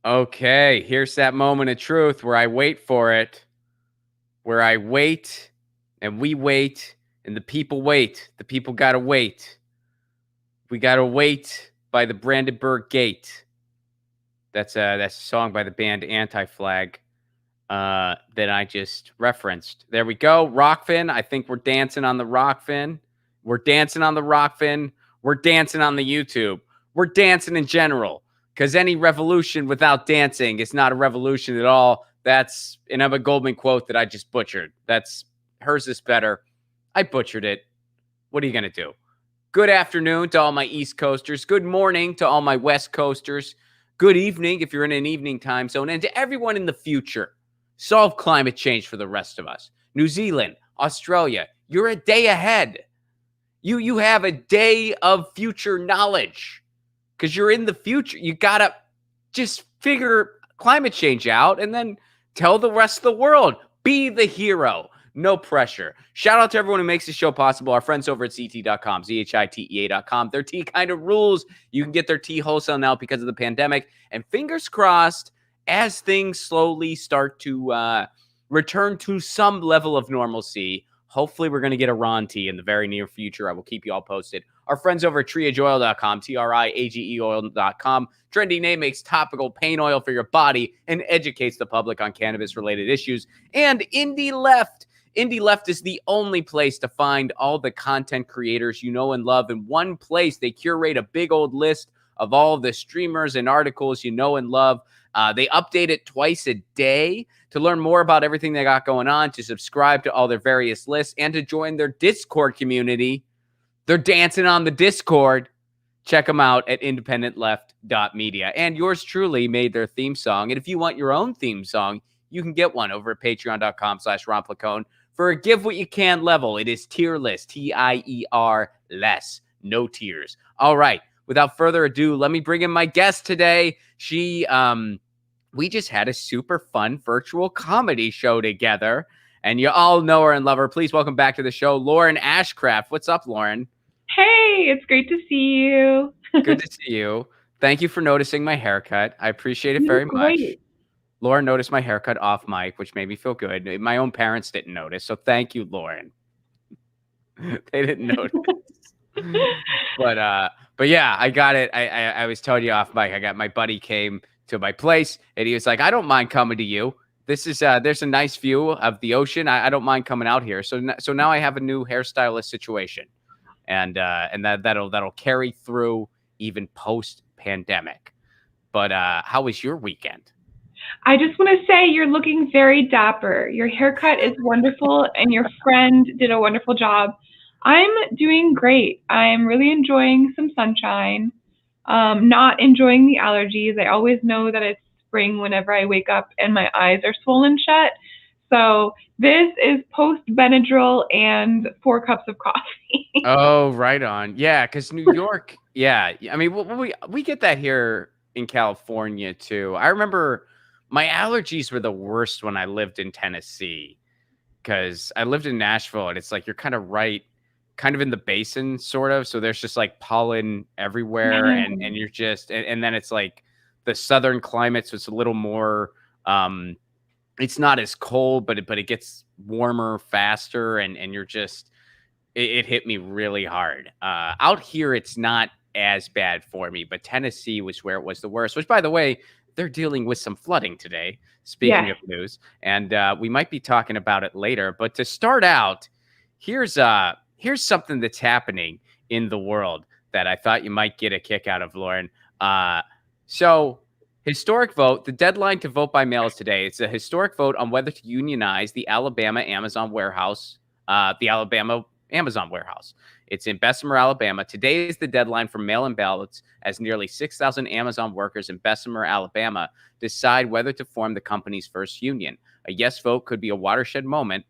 Okay, here's that moment of truth where I wait for it, where I wait and we wait and the people wait. The people got to wait. We got to wait by the Brandenburg Gate. That's a song by the band Anti-Flag that I just referenced. There we go. Rockfin. I think we're dancing on the Rockfin. We're dancing on the Rockfin. We're dancing on the YouTube. We're dancing in general because any revolution without dancing is not a revolution at all. That's an Emma Goldman quote that I just butchered. That's hers is better. I butchered it. What are you going to do? Good afternoon to all my East Coasters. Good morning to all my West Coasters. Good evening if you're in an evening time zone. And to everyone in the future, solve climate change for the rest of us. New Zealand, Australia, you're a day ahead. You have a day of future knowledge because you're in the future. You got to just figure climate change out and then tell the rest of the world. Be the hero. No pressure. Shout out to everyone who makes the show possible. Our friends over at CT.com, ZHITEA.com. Their tea kind of rules. You can get their tea wholesale now because of the pandemic. And fingers crossed, as things slowly start to return to some level of normalcy, hopefully we're going to get a Ron tea in the very near future. I will keep you all posted. Our friends over at triageoil.com, TRIAGE oil.com. Trendy name, makes topical pain oil for your body and educates the public on cannabis-related issues. And Indie Left. Indie Left is the only place to find all the content creators you know and love in one place. They curate a big old list of all the streamers and articles you know and love. They update it twice a day. To learn more about everything they got going on, to subscribe to all their various lists, and to join their Discord community. They're dancing on the Discord. Check them out at independentleft.media. And yours truly made their theme song. And if you want your own theme song, you can get one over at patreon.com/Ron Placone. For a give what you can level, it is tierless, TIER less, no tears. All right, without further ado, let me bring in my guest today. We just had a super fun virtual comedy show together, and you all know her and love her. Please welcome back to the show, Lauren Ashcraft. What's up, Lauren? Hey, it's great to see you. Good to see you. Thank you for noticing my haircut. I appreciate it You very look much. great. Lauren noticed my haircut off mic, which made me feel good. My own parents didn't notice, so thank you, Lauren. They didn't notice. But yeah, I got it. I was telling you off mic. I got my buddy came to my place and he was like, I don't mind coming to you. This is there's a nice view of the ocean. I don't mind coming out here. So now I have a new hairstylist situation, and that'll carry through even post pandemic. But how was your weekend? I just want to say you're looking very dapper. Your haircut is wonderful, and your friend did a wonderful job. I'm doing great. I'm really enjoying some sunshine, not enjoying the allergies. I always know that it's spring whenever I wake up and my eyes are swollen shut. So this is post Benadryl and 4 cups of coffee. Oh, right on. Yeah, because New York. Yeah, I mean, we get that here in California too. I remember my allergies were the worst when I lived in Tennessee because I lived in Nashville, and it's like you're kind of kind of in the basin, sort of. So there's just like pollen everywhere, and you're just, and then it's like the southern climate, so it's a little more. It's not as cold, but it gets warmer faster, and you're just. It hit me really hard. Out here, it's not as bad for me, but Tennessee was where it was the worst. Which, by the way, they're dealing with some flooding today. Speaking Yes. of news, and we might be talking about it later. But to start out, here's something that's happening in the world that I thought you might get a kick out of, Lauren. So historic vote. The deadline to vote by mail is today. It's a historic vote on whether to unionize the Alabama Amazon warehouse. It's in Bessemer, Alabama. Today is the deadline for mail-in ballots as nearly 6,000 Amazon workers in Bessemer, Alabama decide whether to form the company's first union. A yes vote could be a watershed moment.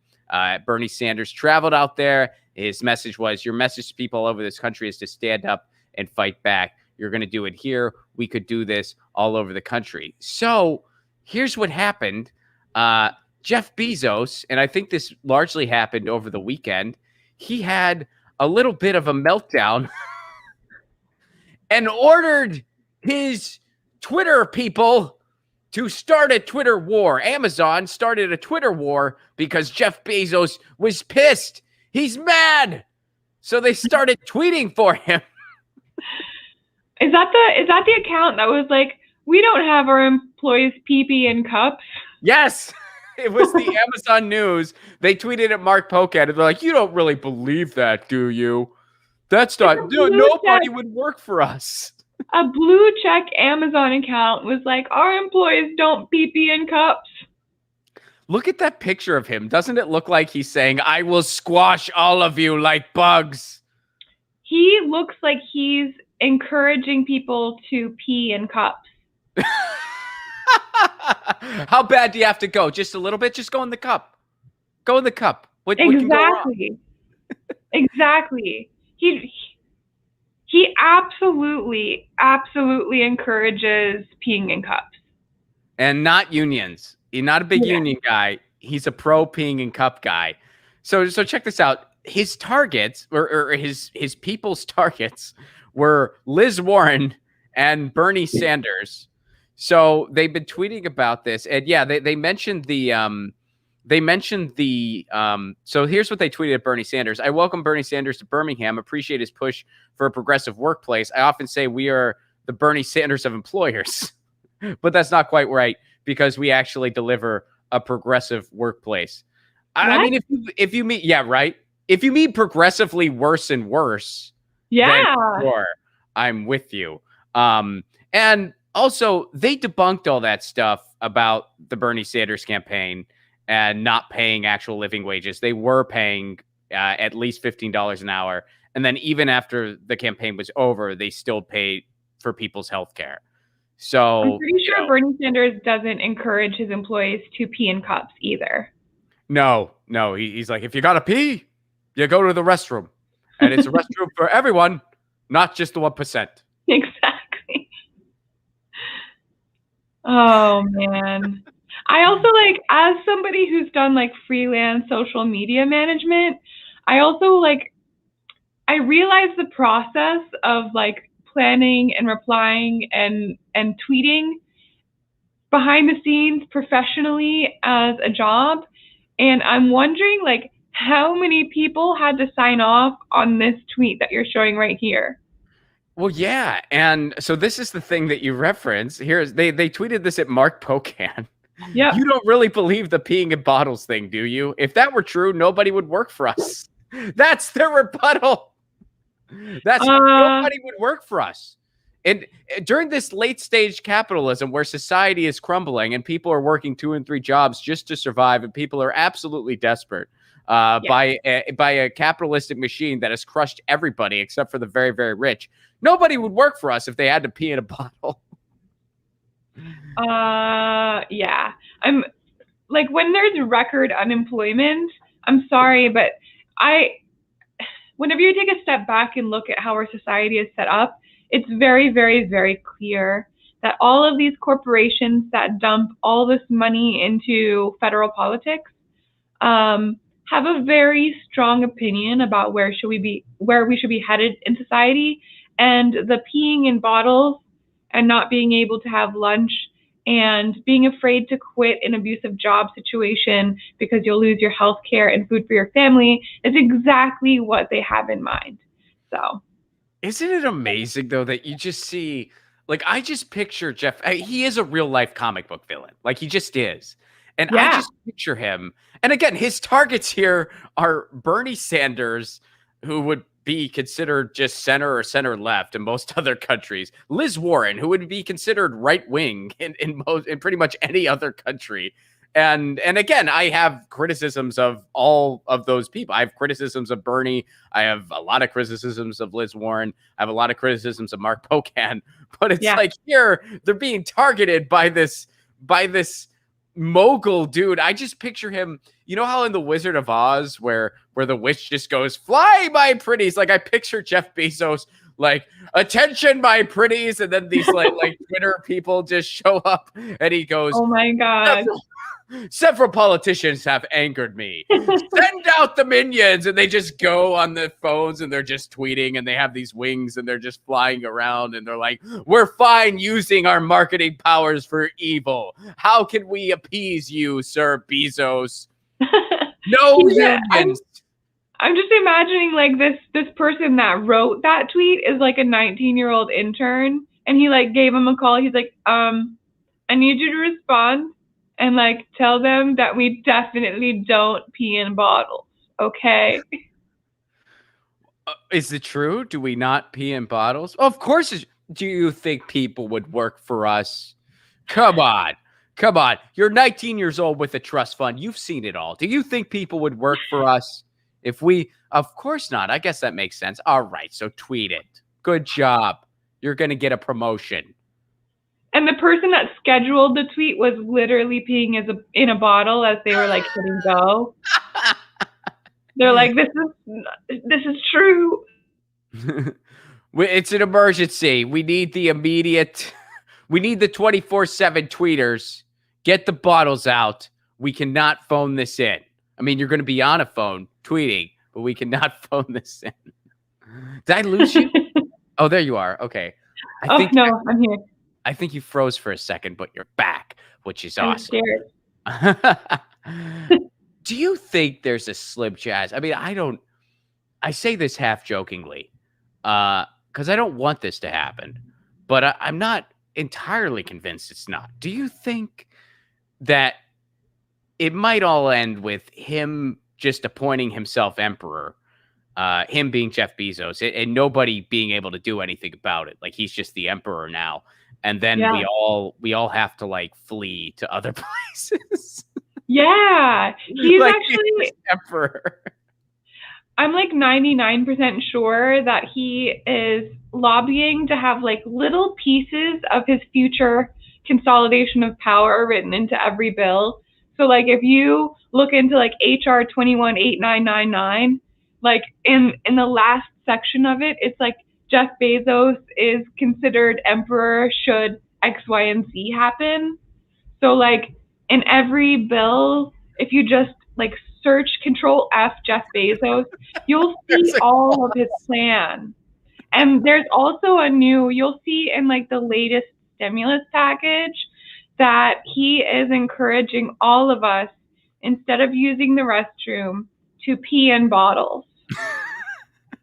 Bernie Sanders traveled out there. His message was, your message to people all over this country is to stand up and fight back. You're going to do it here. We could do this all over the country. So here's what happened. Jeff Bezos, and I think this largely happened over the weekend, he had a little bit of a meltdown and ordered his Twitter people to start a Twitter war. Amazon started a Twitter war because Jeff Bezos was pissed. He's mad. So they started tweeting for him. Is that the account that was like, we don't have our employees pee-pee in cups? Yes. It was the Amazon News. They tweeted at Mark Pocat, and they're like, you don't really believe that, do you? That's not, nobody would work for us. A blue check Amazon account was like, our employees don't pee-pee in cups. Look at that picture of him. Doesn't it look like he's saying, I will squash all of you like bugs? He looks like he's encouraging people to pee in cups. How bad do you have to go? Just a little bit? Just go in the cup. Go in the cup. What Exactly. can go wrong? Exactly. He absolutely encourages peeing in cups. And not unions. He's not a big union guy. He's a pro peeing in cup guy. So check this out. His targets, or his people's targets, were Liz Warren and Bernie Sanders. So they've been tweeting about this, and yeah, they mentioned the so here's what they tweeted at Bernie Sanders. I welcome Bernie Sanders to Birmingham, appreciate his push for a progressive workplace. I often say we are the Bernie Sanders of employers, but that's not quite right because we actually deliver a progressive workplace. I mean, if you mean, yeah, right. If you mean progressively worse and worse, yeah, then sure, I'm with you. And also, they debunked all that stuff about the Bernie Sanders campaign and not paying actual living wages. They were paying at least $15 an hour. And then even after the campaign was over, they still paid for people's health care. So I'm pretty sure Bernie Sanders doesn't encourage his employees to pee in cups either. No. He's like, if you got to pee, you go to the restroom. And it's a restroom for everyone, not just the 1%. Exactly. Oh, man. I also, like, as somebody who's done, like, freelance social media management, I also, like, I realize the process of, like, planning and replying and tweeting behind the scenes professionally as a job. And I'm wondering, like, how many people had to sign off on this tweet that you're showing right here? Well, yeah. And so this is the thing that you reference. Here's they tweeted this at Mark Pocan. Yeah. You don't really believe the peeing in bottles thing, do you? If that were true, nobody would work for us. That's their rebuttal. Nobody would work for us. And during this late stage capitalism where society is crumbling and people are working 2 and 3 jobs just to survive, and people are absolutely desperate by a capitalistic machine that has crushed everybody except for the very, very rich, nobody would work for us if they had to pee in a bottle. Yeah. I'm like, when there's record unemployment, I'm sorry, but whenever you take a step back and look at how our society is set up, it's very, very, very clear that all of these corporations that dump all this money into federal politics have a very strong opinion about where we should be headed in society. And the peeing in bottles and not being able to have lunch and being afraid to quit an abusive job situation because you'll lose your health care and food for your family is exactly what they have in mind. So, isn't it amazing, though, that you just see, like, I just picture Jeff. He is a real life comic book villain. Like, he just is. And I just picture him. And again, his targets here are Bernie Sanders, who would be considered just center or center left in most other countries. Liz Warren, who would be considered right wing in pretty much any other country. And again, I have criticisms of all of those people. I have criticisms of Bernie. I have a lot of criticisms of Liz Warren. I have a lot of criticisms of Mark Pocan. But it's like here, they're being targeted by this mogul dude. I just picture him, you know how in The Wizard of Oz where the witch just goes, fly my pretties, like I picture Jeff Bezos like, attention my pretties, and then these like Twitter people just show up and he goes, oh my god, Several politicians have angered me. Send out the minions, and they just go on the phones and they're just tweeting, and they have these wings and they're just flying around, and they're like, we're fine using our marketing powers for evil. How can we appease you, Sir Bezos? No unions. I'm just imagining like this person that wrote that tweet is like a 19-year-old intern, and he like gave him a call. He's like, I need you to respond and like tell them that we definitely don't pee in bottles. Okay. Is it true? Do we not pee in bottles? Of course. Do you think people would work for us? Come on. You're 19 years old with a trust fund. You've seen it all. Do you think people would work for us if we? Of course not. I guess that makes sense. All right. So tweet it. Good job. You're going to get a promotion. And the person that scheduled the tweet was literally peeing in a bottle as they were like hitting go. They're like, this is true. It's an emergency. We need the immediate. We need the 24/7 tweeters. Get the bottles out. We cannot phone this in. I mean, you're going to be on a phone tweeting, but we cannot phone this in. Did I lose you? Oh, there you are. Okay. I'm here. I think you froze for a second, but you're back, which is awesome. I'm scared. Do you think there's a slim chance? I mean, I say this half jokingly, because I don't want this to happen, but I'm not entirely convinced it's not. Do you think that it might all end with him just appointing himself emperor, him being Jeff Bezos, and nobody being able to do anything about it? Like, he's just the emperor now. And then we all have to like flee to other places. Yeah, he's like, actually he's emperor. I'm like 99% sure that he is lobbying to have like little pieces of his future consolidation of power written into every bill. So like if you look into like HR 218999, like in the last section of it, it's like Jeff Bezos is considered emperor should X, Y, and Z happen. So like in every bill, if you just like search Control F Jeff Bezos, you'll see all of his plan. And there's also you'll see in like the latest stimulus package that he is encouraging all of us, instead of using the restroom, to pee in bottles.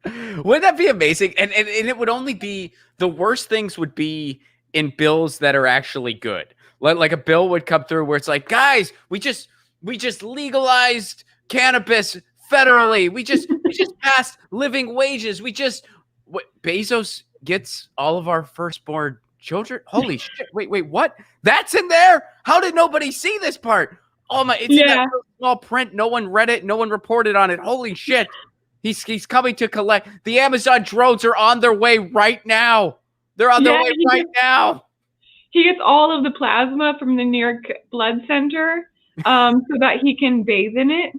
Wouldn't that be amazing? And it would only be, the worst things would be in bills that are actually good. Like a bill would come through where it's like, guys, we just legalized cannabis federally. We just passed living wages. Bezos gets all of our firstborn children. Holy shit. Wait, what? That's in there? How did nobody see this part? Oh my, it's in that small print. No one read it. No one reported on it. Holy shit. He's coming to collect. The Amazon drones are on their way right now. They're on their way right now. He gets all of the plasma from the New York Blood Center so that he can bathe in it.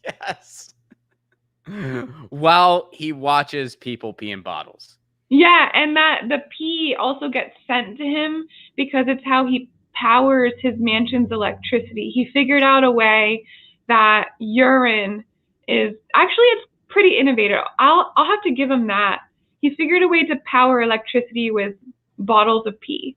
Yes. While he watches people pee in bottles. Yeah, and that the pee also gets sent to him because it's how he powers his mansion's electricity. He figured out a way that urine is actually, it's pretty innovative. I'll have to give him that. He figured a way to power electricity with bottles of pee.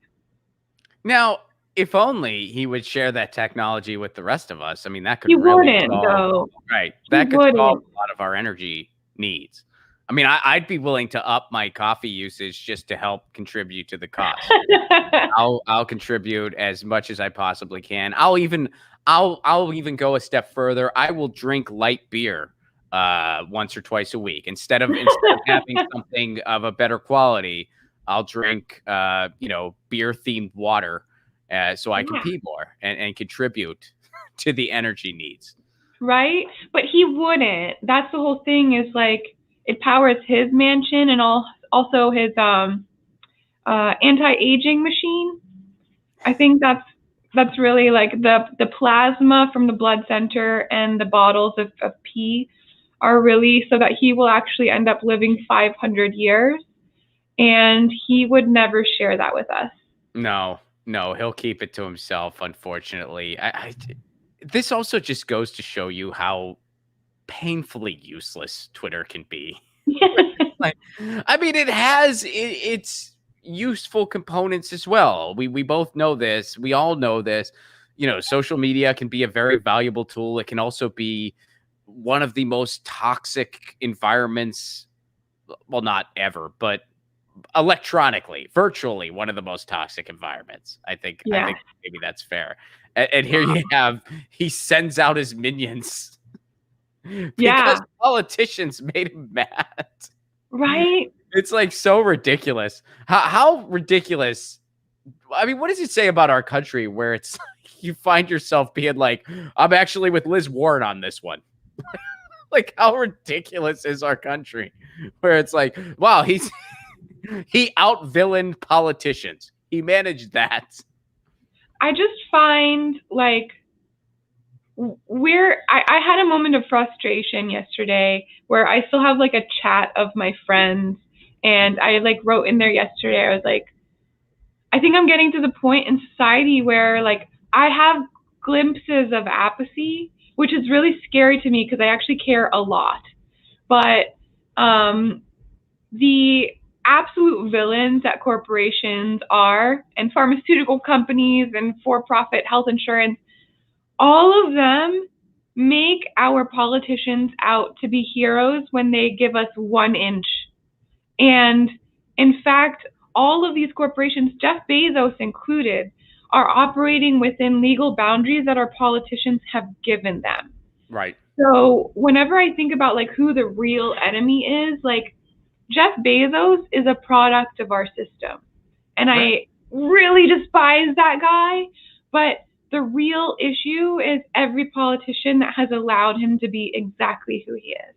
Now, if only he would share that technology with the rest of us. I mean, that could though. Right. That could solve a lot of our energy needs. I mean, I'd be willing to up my coffee usage just to help contribute to the cost. I'll contribute as much as I possibly can. I'll even go a step further. I will drink light beer once or twice a week instead of having something of a better quality. I'll drink beer themed water so I can pee more and contribute to the energy needs. Right, but he wouldn't. That's the whole thing. Is like, it powers his mansion and also his anti-aging machine. I think that's really like the plasma from the blood center and the bottles of pee are really so that he will actually end up living 500 years, and he would never share that with us. No, No, he'll keep it to himself, unfortunately. This also just goes to show you how painfully useless Twitter can be. Like, I mean, it has its useful components as well. We both know this. We all know this. Social media can be a very valuable tool. It can also be one of the most toxic environments. Well, not ever, but electronically, virtually one of the most toxic environments. I think Yeah. maybe that's fair. And here you have he sends out his minions because Yeah. politicians made him mad. Right? It's like so ridiculous. How ridiculous. I mean, what does it say about our country where it's like you find yourself being like, I'm actually with Liz Warren on this one? Like, how ridiculous is our country? Where it's like, wow, he out-villained politicians. He managed that. I just find like I had a moment of frustration yesterday where I still have like a chat of my friends, and I like wrote in there yesterday, I was like, I think I'm getting to the point in society where like I have glimpses of apathy, which is really scary to me because I actually care a lot. But the absolute villains that corporations are, and pharmaceutical companies and for-profit health insurance, all of them make our politicians out to be heroes when they give us 1 inch. And in fact, all of these corporations, Jeff Bezos included, are operating within legal boundaries that our politicians have given them. Right. So whenever I think about like who the real enemy is, like Jeff Bezos is a product of our system. And I really despise that guy, but the real issue is every politician that has allowed him to be exactly who he is.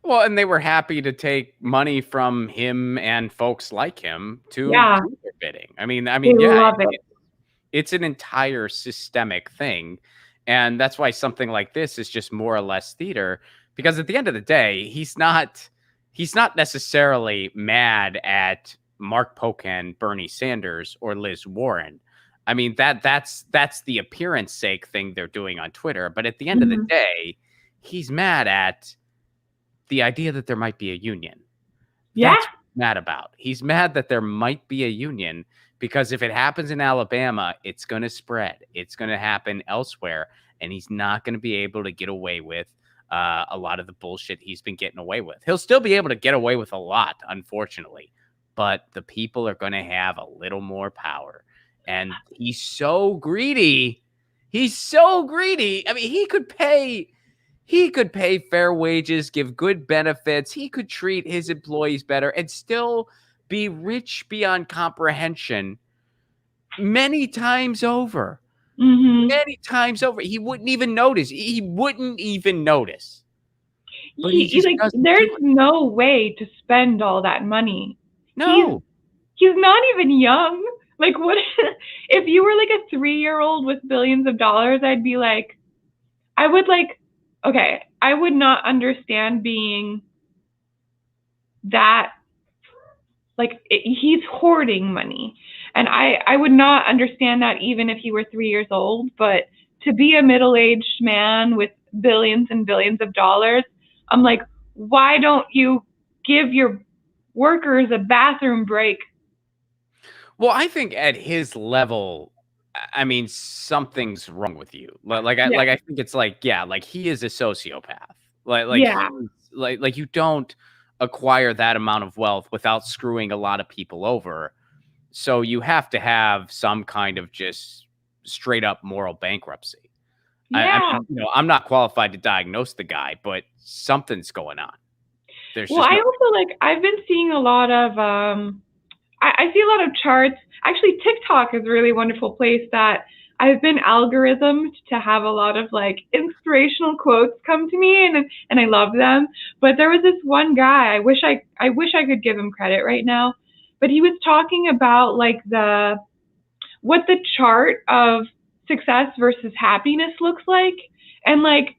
Well, and they were happy to take money from him and folks like him to Yeah, do their bidding. I mean, they yeah, love it. it's an entire systemic thing. And that's why something like this is just more or less theater. Because at the end of the day, he's not necessarily mad at Mark Pocan, Bernie Sanders, or Liz Warren. I mean, that's the appearance sake thing they're doing on Twitter. But at the end of the day, he's mad at the idea that there might be a union. Yeah. That's what he's mad about. He's mad that there might be a union because if it happens in Alabama, it's going to spread. It's going to happen elsewhere, and he's not going to be able to get away with a lot of the bullshit he's been getting away with. He'll still be able to get away with a lot, unfortunately, but the people are going to have a little more power. And he's so greedy. He's so greedy. I mean, he could pay fair wages, give good benefits. He could treat his employees better and still be rich beyond comprehension many times over. Many times over. He wouldn't even notice. But he just there's no way to spend all that money. No. He's not even young. Like, what if you were like a 3-year-old with billions of dollars? I'd be like, I would not understand being that, like, he's hoarding money. And I would not understand that even if he were 3 years old. But to be a middle-aged man with billions and billions of dollars, I'm like, why don't you give your workers a bathroom break? Well, I think at his level, I mean, something's wrong with you. I think it's like, yeah, like he is a sociopath. Like you don't acquire that amount of wealth without screwing a lot of people over. So you have to have some kind of just straight up moral bankruptcy. Yeah. I'm not qualified to diagnose the guy, but something's going on. I've been seeing a lot of I see a lot of charts. Actually, TikTok is a really wonderful place that I've been algorithmed to have a lot of like inspirational quotes come to me, and I love them. But there was this one guy. I wish I could give him credit right now, but he was talking about like what the chart of success versus happiness looks like, and like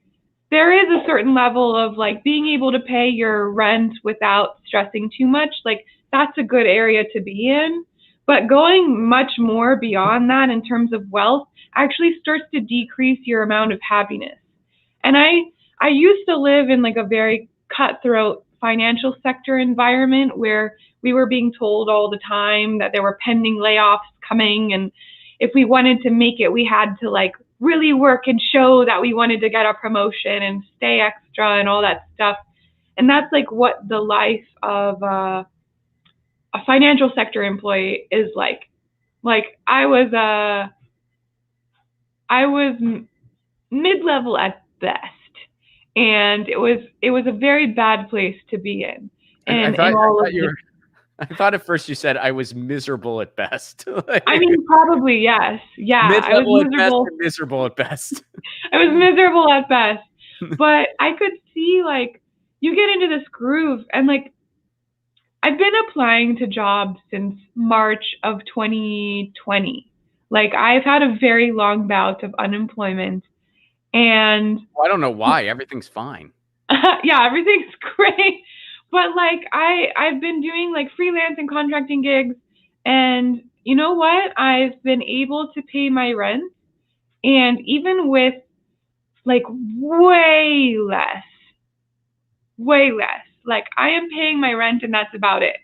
there is a certain level of like being able to pay your rent without stressing too much. Like that's a good area to be in. But going much more beyond that in terms of wealth actually starts to decrease your amount of happiness. And I used to live in like a very cutthroat financial sector environment where we were being told all the time that there were pending layoffs coming, and if we wanted to make it, we had to like really work and show that we wanted to get a promotion and stay extra and all that stuff. And that's like what the life of a financial sector employee is like. Like I was mid-level at best, and it was a very bad place to be in. And I thought at first you said I was miserable at best. Like, I mean, probably yes. Yeah, mid-level I was miserable. At best, miserable at best. I was miserable at best, but I could see like you get into this groove, and like I've been applying to jobs since March of 2020. Like I've had a very long bout of unemployment, and I don't know why. Everything's fine. Yeah, everything's great. But like I've been doing like freelance and contracting gigs, and you know what? I've been able to pay my rent, and even with like way less, like I am paying my rent and that's about it.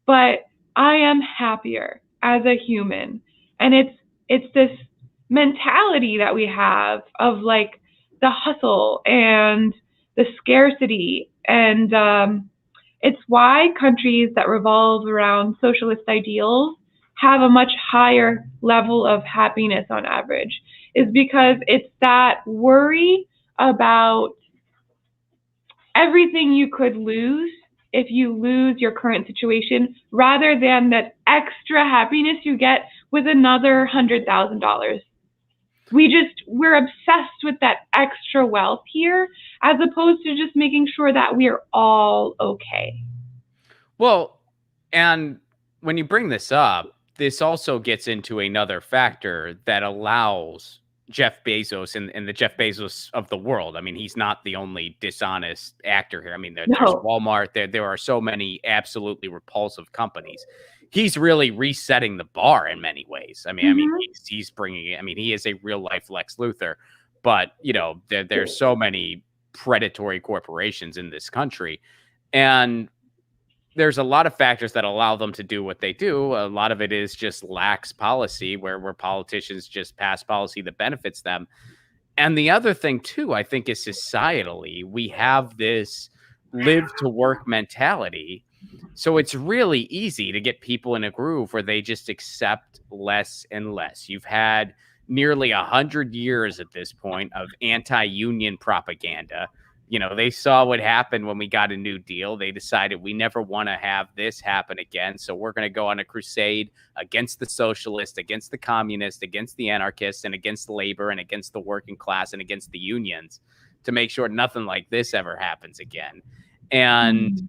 But I am happier as a human. And it's this mentality that we have of like the hustle and the scarcity. And it's why countries that revolve around socialist ideals have a much higher level of happiness on average, is because it's that worry about everything you could lose if you lose your current situation, rather than that extra happiness you get with another $100,000. We're obsessed with that extra wealth here, as opposed to just making sure that we're all okay. Well, and when you bring this up, this also gets into another factor that allows Jeff Bezos and the Jeff Bezos of the world. I mean, he's not the only dishonest actor here. I mean, there's Walmart. There are so many absolutely repulsive companies. He's really resetting the bar in many ways. I mean, he's bringing it. I mean, he is a real life Lex Luthor. But you know, there's so many predatory corporations in this country, and there's a lot of factors that allow them to do what they do. A lot of it is just lax policy where politicians just pass policy that benefits them. And the other thing too, I think, is societally, we have this live to work mentality. So it's really easy to get people in a groove where they just accept less and less. You've had nearly 100 years at this point of anti-union propaganda. You know, they saw what happened when we got a New Deal. They decided we never want to have this happen again. So we're going to go on a crusade against the socialists, against the communists, against the anarchists, and against labor, and against the working class, and against the unions, to make sure nothing like this ever happens again. And,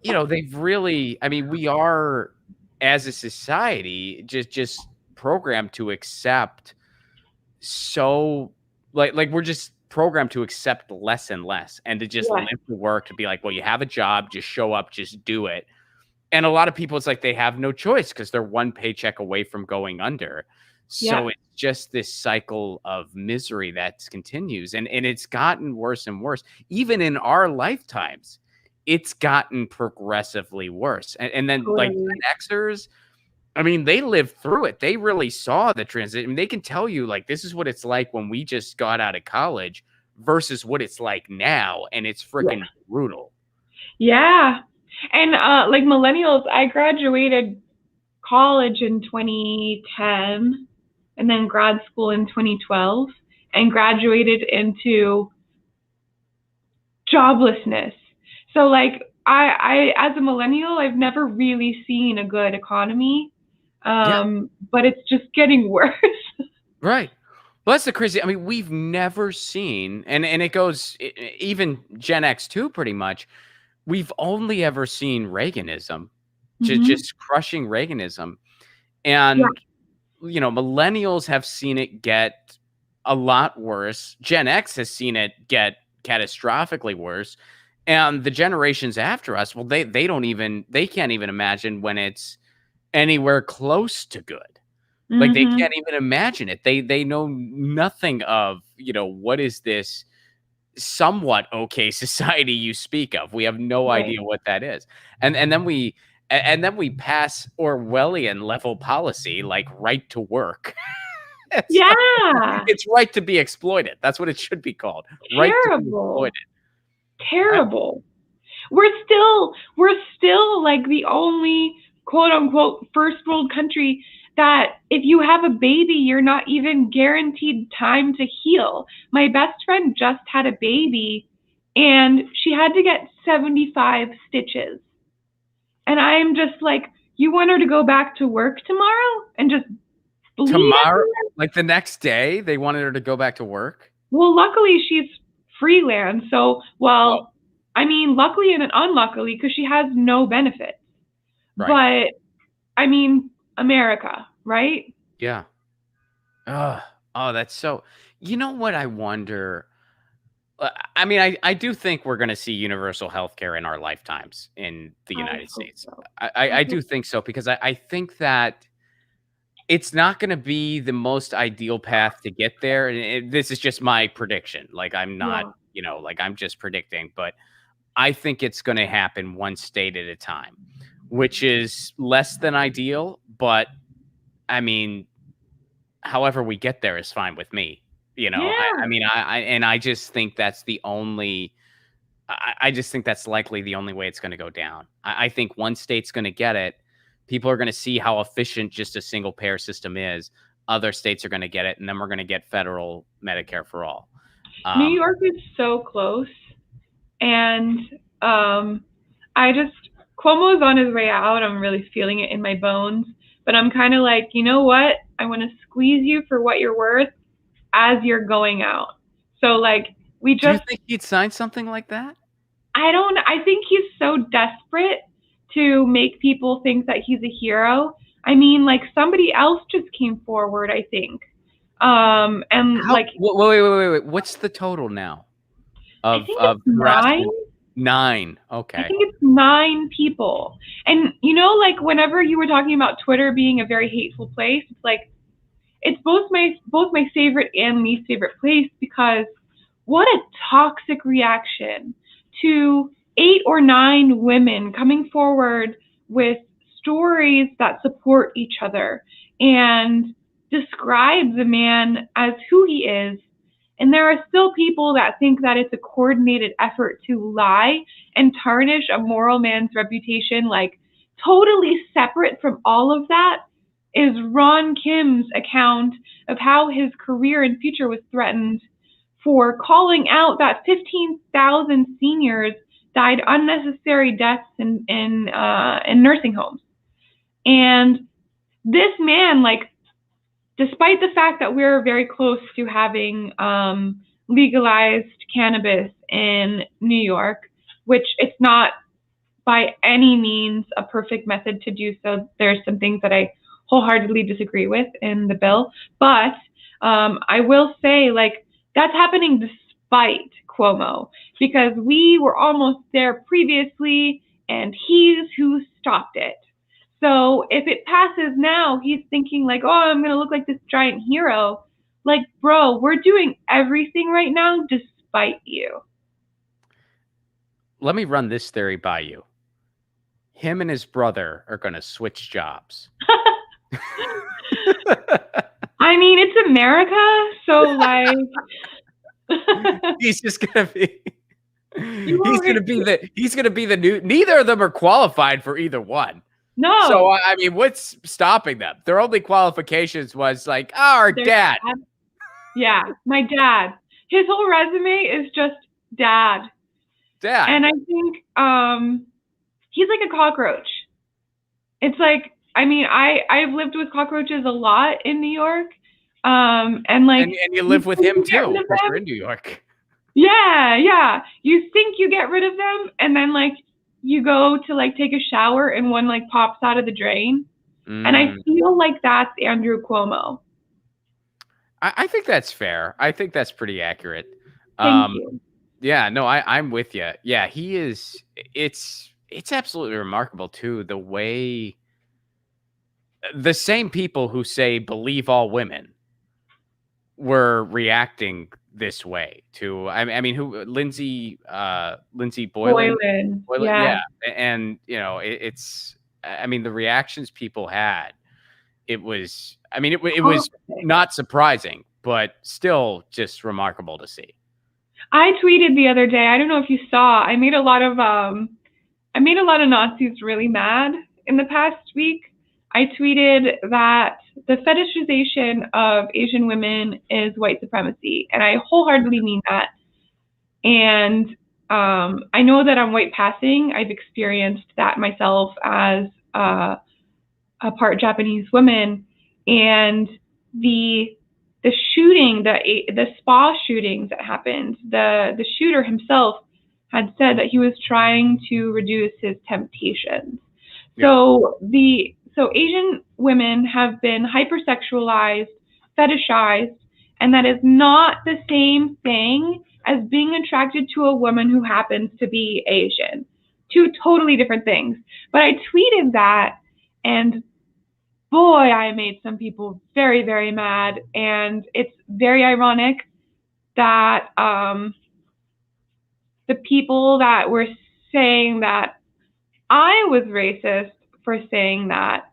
you know, they've really, I mean, we are, as a society, just programmed to accept like we're just programmed to accept less and less, and to just live the work, to be like, well, you have a job, just show up, just do it. And a lot of people, it's like they have no choice because they're one paycheck away from going under. So it's just this cycle of misery that continues, and it's gotten worse and worse. Even in our lifetimes, it's gotten progressively worse. And then like Gen Xers, I mean, they lived through it. They really saw the transition. I mean, they can tell you, like, this is what it's like when we just got out of college versus what it's like now. And it's freaking brutal. Yeah. And like millennials, I graduated college in 2010 and then grad school in 2012 and graduated into joblessness. So like I as a millennial, I've never really seen a good economy. But it's just getting worse. Right. Well, that's the crazy. I mean, we've never seen, and it goes even Gen X too, pretty much. We've only ever seen Reaganism, just crushing Reaganism. And, you know, millennials have seen it get a lot worse. Gen X has seen it get catastrophically worse. And the generations after us, well, they can't even imagine when it's, anywhere close to good. Like, they can't even imagine it. They know nothing of, what is this somewhat okay society you speak of. We have no Right. idea what that is. And then we pass Orwellian level policy like right to work. It's like, Yeah. it's right to be exploited. That's what it should be called. Right to be Terrible. exploited. Terrible. We're still like the only quote unquote first world country that if you have a baby, you're not even guaranteed time to heal. My best friend just had a baby and she had to get 75 stitches. And I'm just like, you want her to go back to work tomorrow and just bleed Tomorrow, everywhere? like the next day, they wanted her to go back to work. Well, luckily she's freelance. So, well, I mean, luckily and unluckily because she has no benefits. Right. But I mean, America, right? Yeah. Oh, that's so. You know what I wonder? I mean, I do think we're going to see universal health care in our lifetimes in the I United hope States. so. I do think so because I think that it's not going to be the most ideal path to get there. And this is just my prediction. Like, I'm not, like, I'm just predicting, but I think it's going to happen one state at a time, which is less than ideal. But I mean, however we get there is fine with me. Yeah. I mean, I just think that's the only. I just think that's likely the only way it's going to go down. I think one state's going to get it. People are going to see how efficient just a single payer system is. Other states are going to get it, and then we're going to get federal Medicare for all. New York is so close, and Cuomo's on his way out. I'm really feeling it in my bones, but I'm kind of like, you know what? I want to squeeze you for what you're worth as you're going out. So like we just. Do you think he'd sign something like that? I think he's so desperate to make people think that he's a hero. I mean, like somebody else just came forward, I think. Wait. What's the total now? I think it's 9. 9. Okay. I think it's 9 people. And like whenever you were talking about Twitter being a very hateful place, it's like it's both my favorite and least favorite place because what a toxic reaction to 8 or 9 women coming forward with stories that support each other and describe the man as who he is. And there are still people that think that it's a coordinated effort to lie and tarnish a moral man's reputation. Like, totally separate from all of that is Ron Kim's account of how his career and future was threatened for calling out that 15,000 seniors died unnecessary deaths in nursing homes. And this man, like, despite the fact that we're very close to having legalized cannabis in New York, which it's not by any means a perfect method to do so. There's some things that I wholeheartedly disagree with in the bill. But I will say, like, that's happening despite Cuomo, because we were almost there previously, and he's who stopped it. So if it passes now, he's thinking like, oh, I'm going to look like this giant hero. Like, bro, we're doing everything right now despite you. Let me run this theory by you. Him and his brother are going to switch jobs. I mean, it's America, so like he's just going to be he's going to be the new. Neither of them are qualified for either one. No. So I mean, what's stopping them? Their only qualifications was like, our dad. Yeah, my dad. His whole resume is just dad. Dad. And I think he's like a cockroach. It's like, I mean, I've lived with cockroaches a lot in New York. And like, and you live with him too, because you're in New York. Yeah. You think you get rid of them, and then like you go to like take a shower and one like pops out of the drain. And I feel like that's Andrew Cuomo. I think that's fair. I think that's pretty accurate. Thank you. Yeah, no, I'm with you. Yeah, he is. It's absolutely remarkable too, the way the same people who say believe all women were reacting this way to, I mean, who, Lindsay Boylan? Boylan, Boylan, yeah. yeah, and, you know, it's I mean, the reactions people had, it was I mean, it was Toxic. not surprising, but still just remarkable to see. I tweeted the other day, I don't know if you saw, I made a lot of Nazis really mad in the past week. I tweeted that the fetishization of Asian women is white supremacy, and I wholeheartedly mean that. And I know that I'm white passing. I've experienced that myself as a part Japanese woman, and the shooting, the spa shootings that happened, the shooter himself had said that he was trying to reduce his temptations. Yeah. So Asian women have been hypersexualized, fetishized, and that is not the same thing as being attracted to a woman who happens to be Asian. Two totally different things. But I tweeted that, and boy, I made some people very, very mad. And it's very ironic that the people that were saying that I was racist for saying that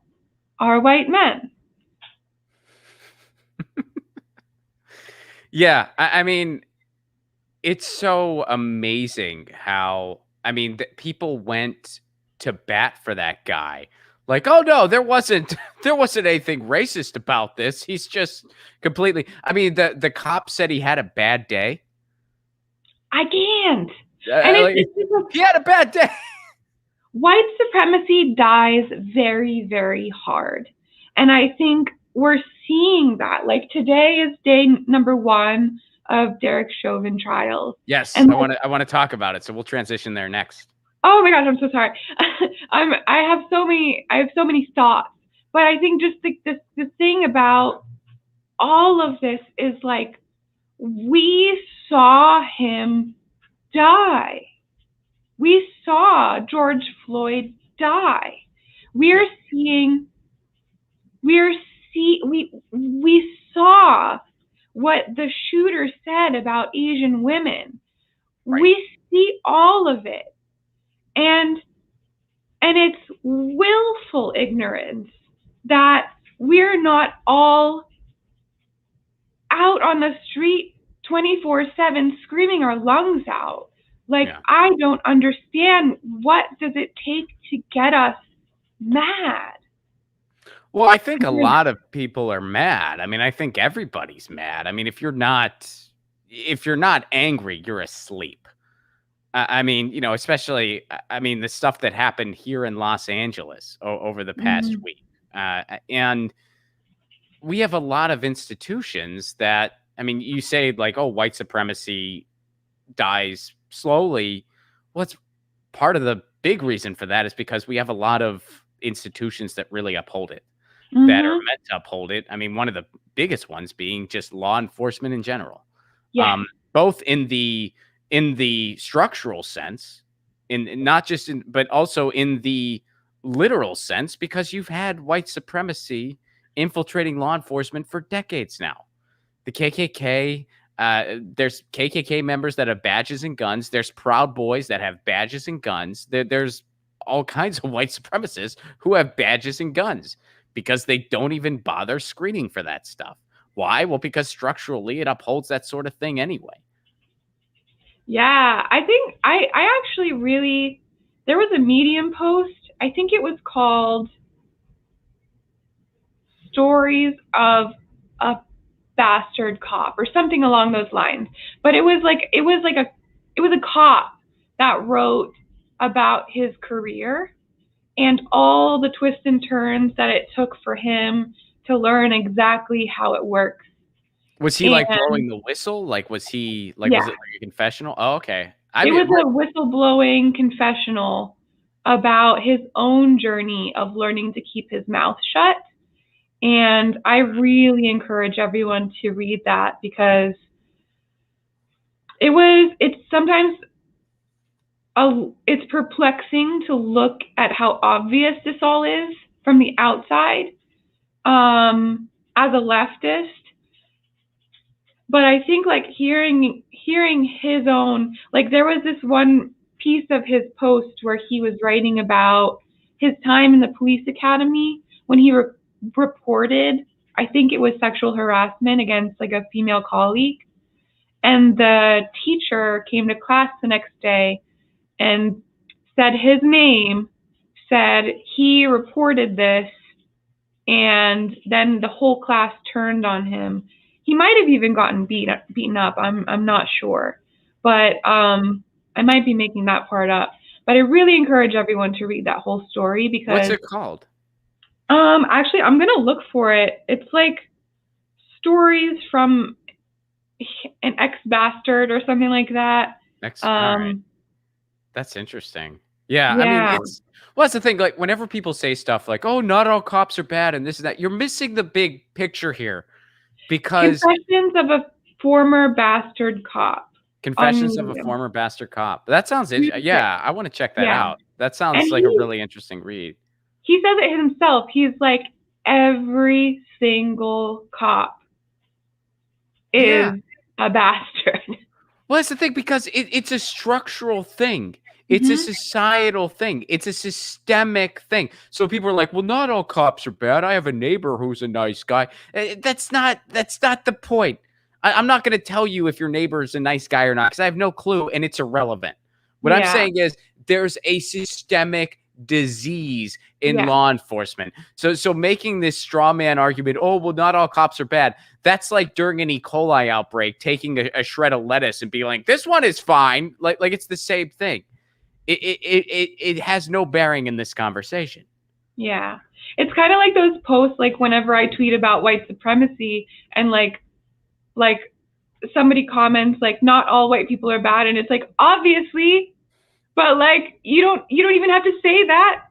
are white men. Yeah, I mean, it's so amazing how, I mean, people went to bat for that guy. Like, oh no, there wasn't there wasn't anything racist about this. He's just completely, I mean, the cop said he had a bad day. I can't. And Like, he had a bad day. White supremacy dies very, very hard. And I think we're seeing that. Like, today is day number 1 of Derek Chauvin trials. Yes, And I want to talk about it. So we'll transition there next. oh my gosh, I'm so sorry. I have so many thoughts. But I think just the thing about all of this is, like, we saw him die. We saw George Floyd die. We saw what the shooter said about Asian women. Right. We see all of it. And it's willful ignorance that we're not all out on the street 24/7 screaming our lungs out. Like, Yeah. I don't understand, what does it take to get us mad? Well, I think a lot of people are mad. I mean, I think everybody's mad. I mean, if you're not angry, you're asleep. I mean, you know, especially, I mean, the stuff that happened here in Los Angeles over the past week. And we have a lot of institutions that, I mean, you say like, oh, white supremacy dies slowly. Well, it's part of the big reason for that is because we have a lot of institutions that really uphold it, that are meant to uphold it. I mean, one of the biggest ones being just law enforcement in general. Yeah. Both in the structural sense, in not just in, but also in the literal sense, because you've had white supremacy infiltrating law enforcement for decades now. The KKK, there's KKK members that have badges and guns. There's Proud Boys that have badges and guns. There's all kinds of white supremacists who have badges and guns because they don't even bother screening for that stuff. Why? Well, because structurally it upholds that sort of thing anyway. Yeah, I think I actually really, there was a Medium post, I think it was called Stories of a Bastard Cop or something along those lines. But it was a cop that wrote about his career and all the twists and turns that it took for him to learn exactly how it works. Was he like blowing the whistle? Like, was he like, was it like a confessional? Oh, okay. It was a whistleblowing confessional about his own journey of learning to keep his mouth shut. And I really encourage everyone to read that, because it's sometimes it's perplexing to look at how obvious this all is from the outside. as a leftist, but I think like hearing his own, like there was this one piece of his post where he was writing about his time in the police academy when he reported, I think it was sexual harassment against like a female colleague, and the teacher came to class the next day and said his name, said he reported this, and then the whole class turned on him. He might have even gotten beaten up. I'm not sure, but I might be making that part up. But I really encourage everyone to read that whole story because What's it called? Actually, I'm gonna look for it. It's like stories from an ex-bastard or something like that. All right. That's interesting. Yeah, Yeah. I mean, that's the thing. Like, whenever people say stuff like, "Oh, not all cops are bad," and this and that, you're missing the big picture here, because Confessions of a Former Bastard Cop. Confessions of a Former Bastard Cop. That sounds interesting. Yeah, I want to check that out. That sounds like a really interesting read. He says it himself. He's like, every single cop is a bastard. Well, that's the thing, because it's a structural thing. It's a societal thing. It's a systemic thing. So people are like, well, not all cops are bad. I have a neighbor who's a nice guy. That's not the point. I'm not going to tell you if your neighbor is a nice guy or not, because I have no clue, and it's irrelevant. What I'm saying is there's a systemic disease in law enforcement. So making this straw man argument, oh, well, not all cops are bad. That's like during an E. coli outbreak, taking a shred of lettuce and being like, this one is fine. Like it's the same thing. It has no bearing in this conversation. Yeah. It's kind of like those posts, like whenever I tweet about white supremacy and like somebody comments like, not all white people are bad. And it's like, obviously, but like, you don't even have to say that.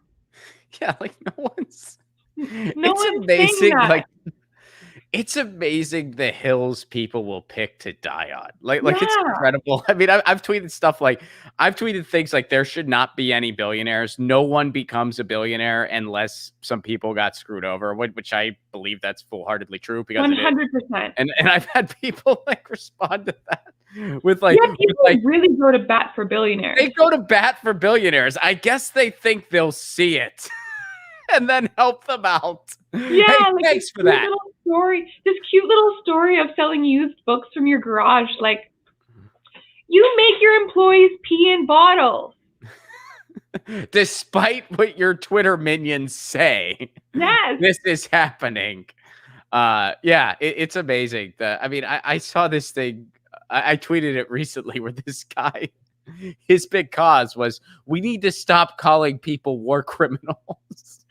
Yeah. Like it's amazing. Saying that. Like, it's amazing the hills people will pick to die on. Like it's incredible. I mean, I've tweeted stuff like, I've tweeted things like there should not be any billionaires. No one becomes a billionaire unless some people got screwed over, which I believe that's full-heartedly true, because 100%. And I've had people like respond to that with like, people really go to bat for billionaires. They go to bat for billionaires. I guess they think they'll see it and then help them out. Yeah, hey, like thanks for that. This cute little story of selling used books from your garage. Like, you make your employees pee in bottles. Despite what your Twitter minions say. Yes. This is happening. It's amazing. I mean, I saw this thing. I tweeted it recently where this guy, his big cause was, we need to stop calling people war criminals.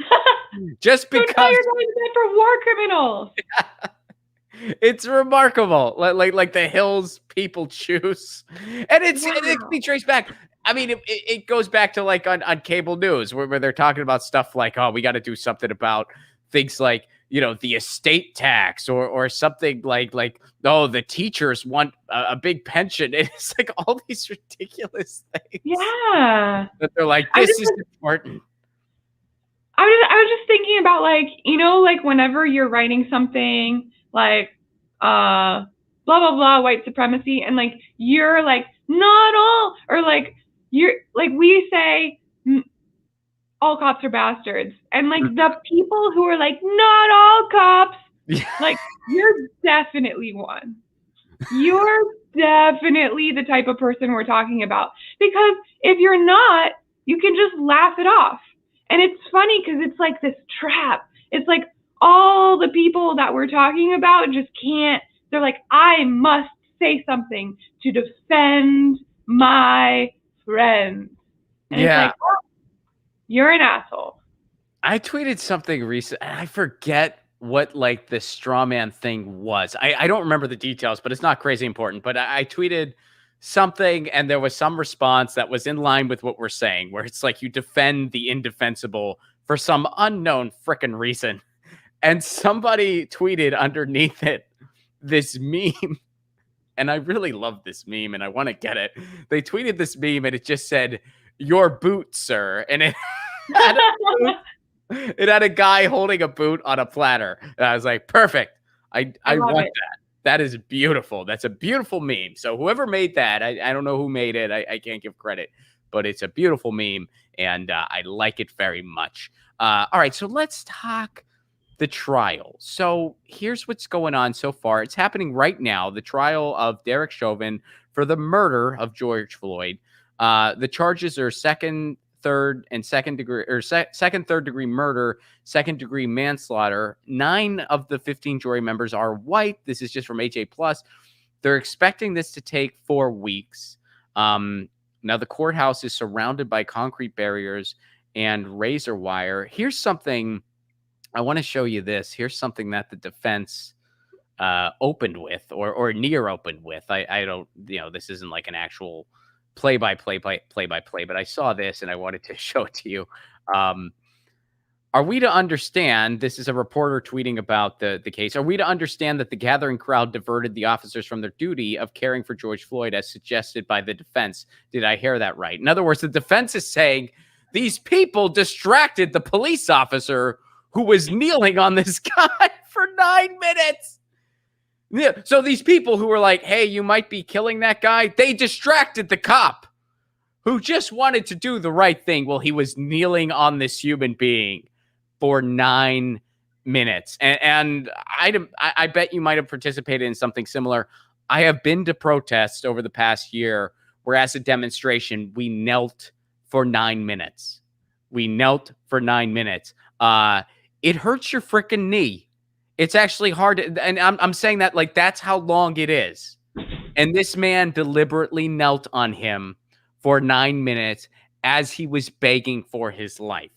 Just because you're going to bed for war criminals. Yeah. It's remarkable. Like the hills people choose. And it can be traced back. I mean, it goes back to like on cable news where they're talking about stuff like, oh, we got to do something about things like, you know, the estate tax or something like, oh, the teachers want a big pension. It's like all these ridiculous things. Yeah. That they're like, this is important. I was just thinking about, like, you know, like whenever you're writing something like blah blah blah white supremacy, and like you're like, not all, or like you're like, we say all cops are bastards, and like the people who are like, not all cops, like, you're definitely one. You're definitely the type of person we're talking about, because if you're not, you can just laugh it off. And it's funny because it's like this trap. It's like all the people that we're talking about just can't. They're like, I must say something to defend my friends. And it's like, oh, you're an asshole. I tweeted something recent, and I forget what like the straw man thing was. I don't remember the details, but it's not crazy important. But I tweeted something, and there was some response that was in line with what we're saying, where it's like you defend the indefensible for some unknown frickin' reason. And somebody tweeted underneath it this meme, and I really love this meme, and I want to get it. They tweeted this meme, and it just said, "Your boot, sir," and it had a boot, It had a guy holding a boot on a platter. And I was like, perfect. I love want it. that. That is beautiful. That's a beautiful meme. So whoever made that, I don't know who made it. I can't give credit, but it's a beautiful meme, and I like it very much. All right, so let's talk the trial. So here's what's going on so far. It's happening right now. The trial of Derek Chauvin for the murder of George Floyd. The charges are second, third degree murder, second degree manslaughter. 9 of the 15 jury members are white. This is just from AJ Plus. They're expecting this to take 4 weeks. Now the courthouse is surrounded by concrete barriers and razor wire. Here's something I want to show you. Here's something that the defense opened with, or near opened with. I don't, this isn't like an actual play-by-play, but I saw this and I wanted to show it to you. Are we to understand, this is a reporter tweeting about the case, are we to understand that the gathering crowd diverted the officers from their duty of caring for George Floyd as suggested by the defense? Did I hear that right? In other words, the defense is saying these people distracted the police officer who was kneeling on this guy for 9 minutes. Yeah, so these people who were like, hey, you might be killing that guy, they distracted the cop who just wanted to do the right thing while he was kneeling on this human being for 9 minutes. And I bet you might have participated in something similar. I have been to protests over the past year where, as a demonstration, we knelt for 9 minutes. We knelt for 9 minutes. It hurts your freaking knee. It's actually hard to, and I'm saying that like that's how long it is. And this man deliberately knelt on him for 9 minutes as he was begging for his life.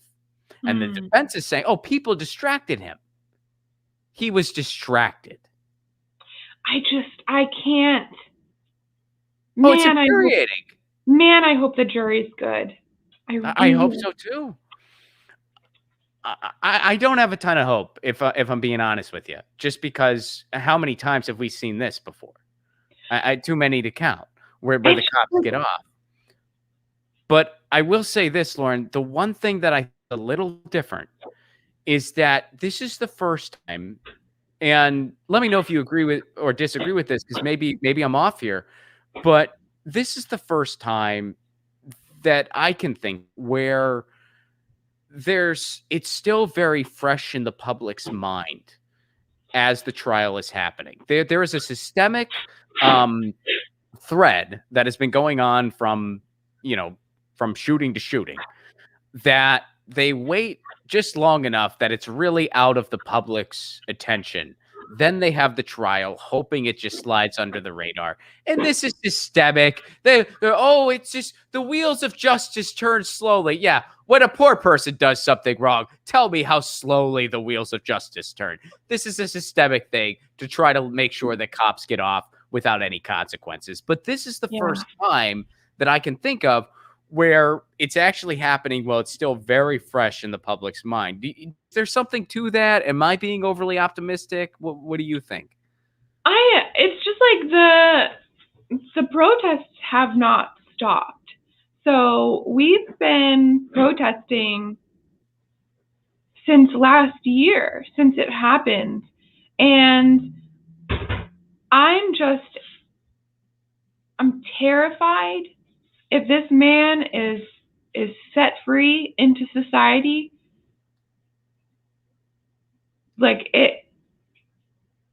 And the defense is saying, oh, people distracted him. He was distracted. I can't. Oh, it's infuriating. I hope the jury's good. I hope so too. I don't have a ton of hope, if I'm being honest with you, just because how many times have we seen this before? Too many to count, where the cops get off. But I will say this, Lauren, the one thing that I think is a little different is that this is the first time, and let me know if you agree with or disagree with this, because maybe I'm off here, but this is the first time that I can think where it's still very fresh in the public's mind as the trial is happening. There is a systemic thread that has been going on from shooting to shooting, that they wait just long enough that it's really out of the public's attention. Then they have the trial, hoping it just slides under the radar. And this is systemic. It's just the wheels of justice turn slowly. Yeah, when a poor person does something wrong, tell me how slowly the wheels of justice turn. This is a systemic thing to try to make sure that cops get off without any consequences. But this is the first time that I can think of where it's actually happening while it's still very fresh in the public's mind. Is there something to that? Am I being overly optimistic? What do you think? It's just like the protests have not stopped. So we've been protesting since last year, since it happened. And I'm terrified. If this man is set free into society, like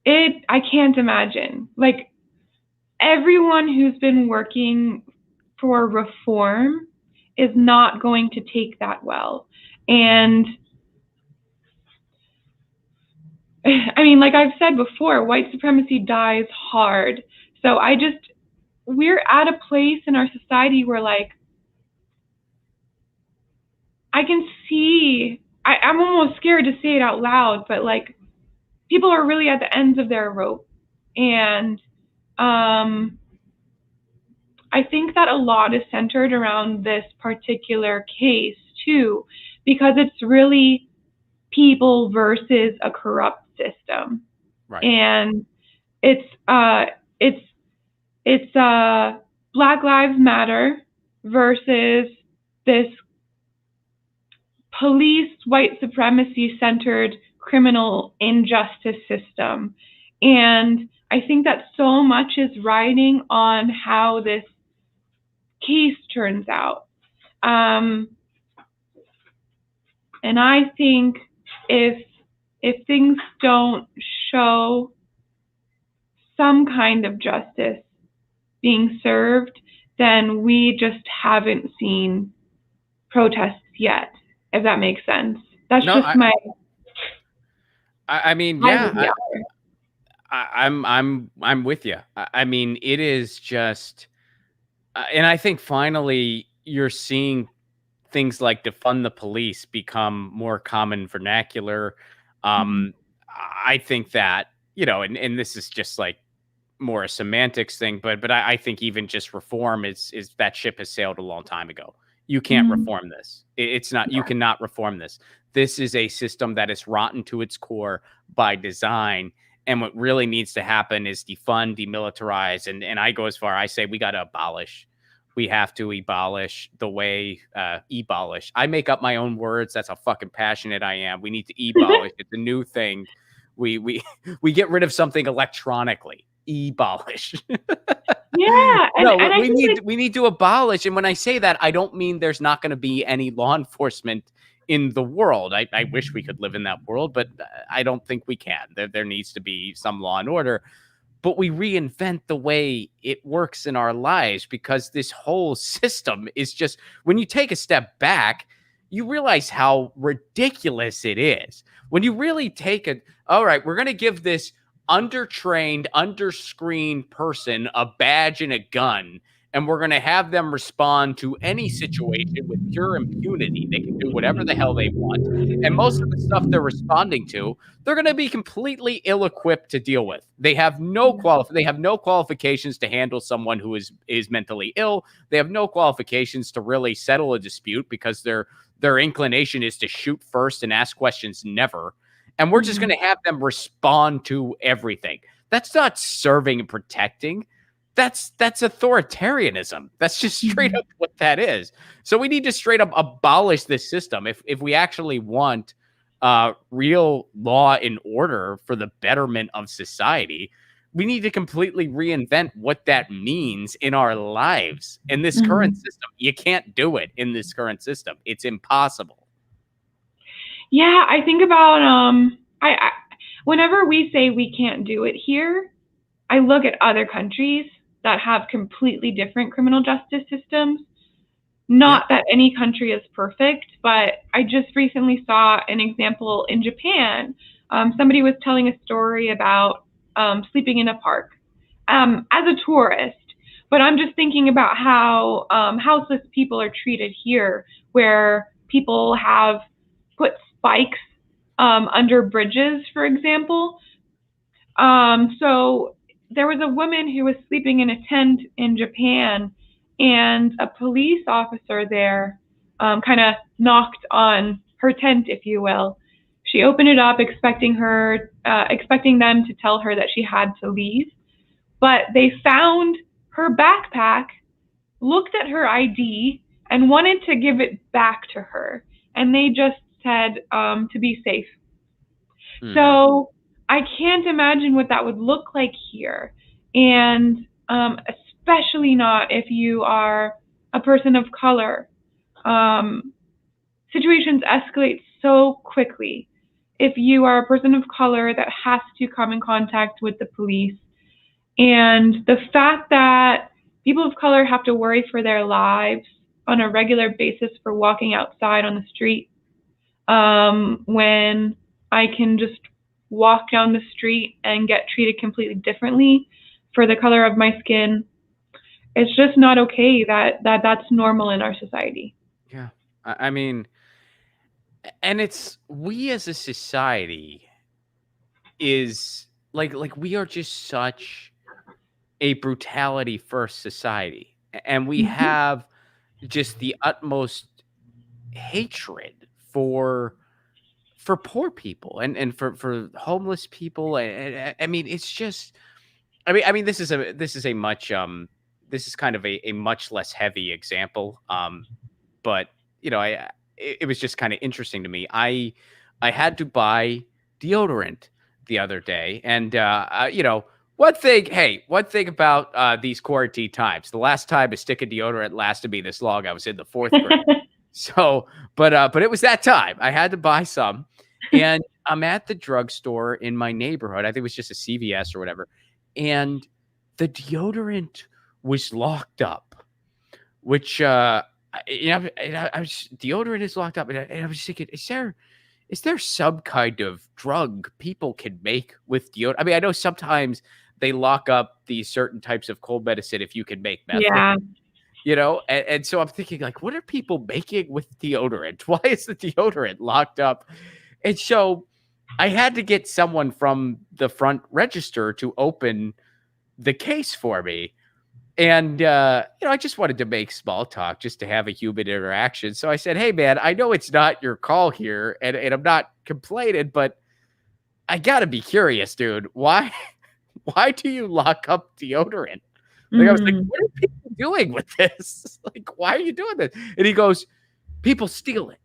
I can't imagine. Like, everyone who's been working for reform is not going to take that well. And I mean, like I've said before, white supremacy dies hard. So we're at a place in our society where, like, I can see, I'm almost scared to say it out loud, but like, people are really at the ends of their rope. And I think that a lot is centered around this particular case too, because it's really people versus a corrupt system. Right. And it's Black Lives Matter versus this police white supremacy centered criminal injustice system. And I think that so much is riding on how this case turns out. And I think if things don't show some kind of justice being served, then we just haven't seen protests yet, if that makes sense. That's No, just my I mean, yeah, I'm with you. I mean, it is just, and I think finally you're seeing things like defund the police become more common vernacular. Mhm. I think that, you know, and this is just like more a semantics thing, but I think even just reform is that ship has sailed a long time ago. You can't Mhm. reform this. It's not, you cannot reform this. This is a system that is rotten to its core by design. And what really needs to happen is defund, demilitarize, and I go as far, I say we got to abolish. We have to abolish the way, abolish. I make up my own words. That's how fucking passionate I am. We need to abolish. It's a new thing. We we get rid of something electronically. Abolish. Yeah, No, and I we think need like we need to abolish. And when I say that, I don't mean there's not going to be any law enforcement in the world. I wish we could live in that world, but I don't think we can. There needs to be some law and order, but we reinvent the way it works in our lives, because this whole system is just, when you take a step back, you realize how ridiculous it is. When you really take it, all right, we're going to give this undertrained, underscreened person a badge and a gun, and we're going to have them respond to any situation with pure impunity. They can do whatever the hell they want. And most of the stuff they're responding to, they're going to be completely ill-equipped to deal with. They have no qualifications to handle someone who is mentally ill. They have no qualifications to really settle a dispute, because their inclination is to shoot first and ask questions never. And we're just going to have them respond to everything. That's not serving and protecting. That's authoritarianism. That's just straight up what that is. So we need to straight up abolish this system if we actually want real law and order for the betterment of society. We need to completely reinvent what that means in our lives. In this current system, you can't do it in this current system. It's impossible. yeah, I think about I whenever we say we can't do it here, I look at other countries that have completely different criminal justice systems. Yeah. Not that any country is perfect, but I just recently saw an example in Japan. Somebody was telling a story about sleeping in a park as a tourist. But I'm just thinking about how houseless people are treated here, where people have put spikes under bridges, for example. So there was a woman who was sleeping in a tent in Japan, and a police officer there kind of knocked on her tent, if you will. She opened it up, expecting them to tell her that she had to leave, but they found her backpack, looked at her ID, and wanted to give it back to her. And they just said to be safe. Mhm. So I can't imagine what that would look like here. And especially not if you are a person of color. Situations escalate so quickly. If you are a person of color that has to come in contact with the police, and the fact that people of color have to worry for their lives on a regular basis for walking outside on the street, when I can just walk down the street and get treated completely differently for the color of my skin. It's just not okay that's normal in our society. Yeah. I mean, and it's, we as a society is like we are just such a brutality first society, and we Mm-hmm. have just the utmost hatred for poor people and for homeless people. And I mean, it's just, I mean, this is a much this is kind of a much less heavy example. But you know, it was just kind of interesting to me. I had to buy deodorant the other day, and one thing about these quarantine times. The last time a stick of deodorant lasted me this long, I was in the 4th grade. So, but it was that time. I had to buy some, and I'm at the drugstore in my neighborhood. I think it was just a CVS or whatever, and the deodorant was locked up, which deodorant is locked up, and I was thinking, is there some kind of drug people can make with deodorant? I mean, I know sometimes they lock up these certain types of cold medicine if you can make meth. Yeah. And so I'm thinking, like, what are people making with deodorant? Why is the deodorant locked up? And so I had to get someone from the front register to open the case for me. And, I just wanted to make small talk just to have a human interaction. So I said, hey, man, I know it's not your call here, and I'm not complaining, but I got to be curious, dude. Why do you lock up deodorant? Like, I was like, what are people doing with this? Like, why are you doing this? And he goes, people steal it.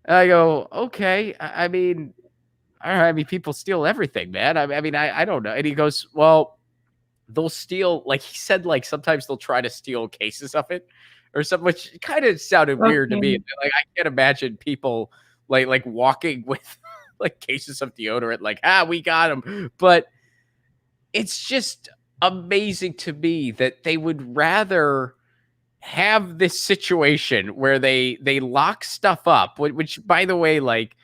And I go, okay. I mean, all right. I mean, people steal everything, man. I don't know. And he goes, well, they'll steal, like he said, like sometimes they'll try to steal cases of it or something, which kind of sounded weird to me. Like, I can't imagine people like walking with like cases of deodorant, like, we got them. But it's just amazing to me that they would rather have this situation where they lock stuff up, which by the way, like,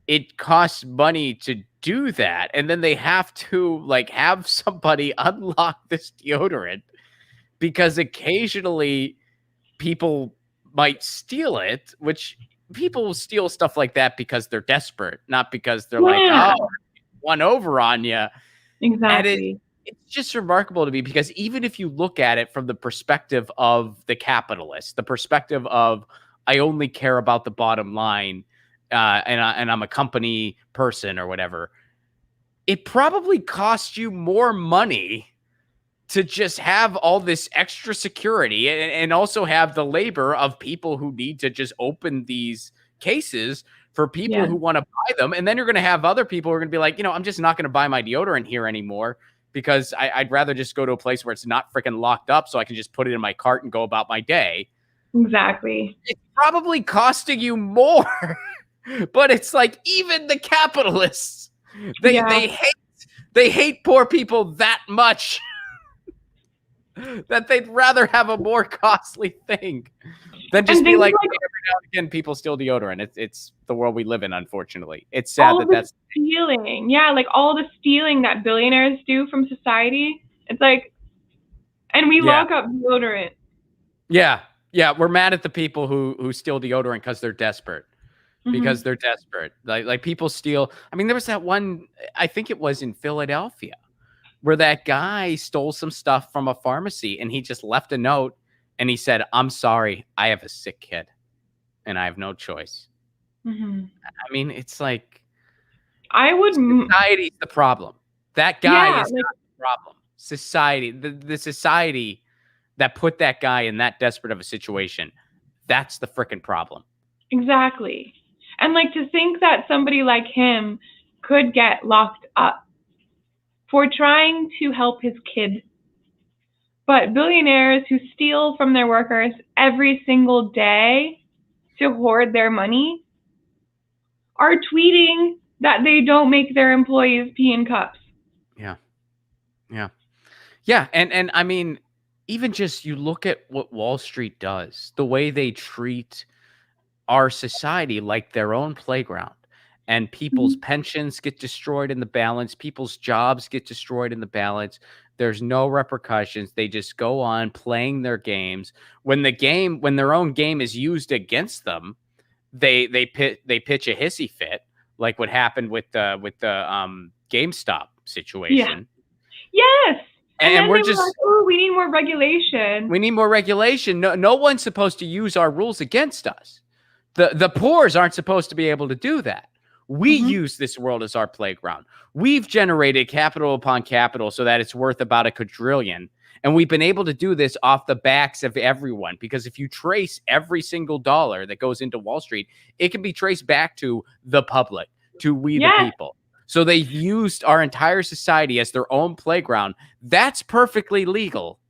it costs money to do that, and then they have to like have somebody unlock this deodorant because occasionally people might steal it, which people will steal stuff like that because they're desperate, not because they're like, oh, one over on you. Exactly. It's just remarkable to me because even if you look at it from the perspective of the capitalist, the perspective of I only care about the bottom line, and I'm a company person or whatever, it probably costs you more money to just have all this extra security and also have the labor of people who need to just open these cases for people who want to buy them. And then you're going to have other people who are going to be like, I'm just not going to buy my deodorant here anymore because I'd rather just go to a place where it's not freaking locked up so I can just put it in my cart and go about my day. Exactly. It's probably costing you more, but it's like even the capitalists, they hate poor people that much that they'd rather have a more costly thing than just be like every now and again people steal deodorant. It's the world we live in, unfortunately. It's sad that's stealing. Yeah, like all the stealing that billionaires do from society. It's like, and we lock up deodorant. Yeah, we're mad at the people who steal deodorant because they're desperate. Because they're desperate. Like people steal. I mean, there was that one, I think it was in Philadelphia, where that guy stole some stuff from a pharmacy and he just left a note and he said, I'm sorry, I have a sick kid and I have no choice. I mean, it's like society's the problem. That guy is not the problem. Society, the society that put that guy in that desperate of a situation, that's the freaking problem. Exactly. And like to think that somebody like him could get locked up for trying to help his kid. But billionaires who steal from their workers every single day to hoard their money are tweeting that they don't make their employees pee in cups. Yeah. And I mean, even just you look at what Wall Street does, the way they treat our society like their own playground, and people's pensions get destroyed in the balance. People's jobs get destroyed in the balance. There's no repercussions. They just go on playing their games. When their own game is used against them, they pitch a hissy fit, like what happened with the GameStop situation. Yes. And we're just like, oh, we need more regulation. We need more regulation. No one's supposed to use our rules against us. The poors aren't supposed to be able to do that. We use this world as our playground. We've generated capital upon capital so that it's worth about $1 quadrillion. And we've been able to do this off the backs of everyone, because if you trace every single dollar that goes into Wall Street, it can be traced back to the public, to we the people. So they've used our entire society as their own playground. That's perfectly legal.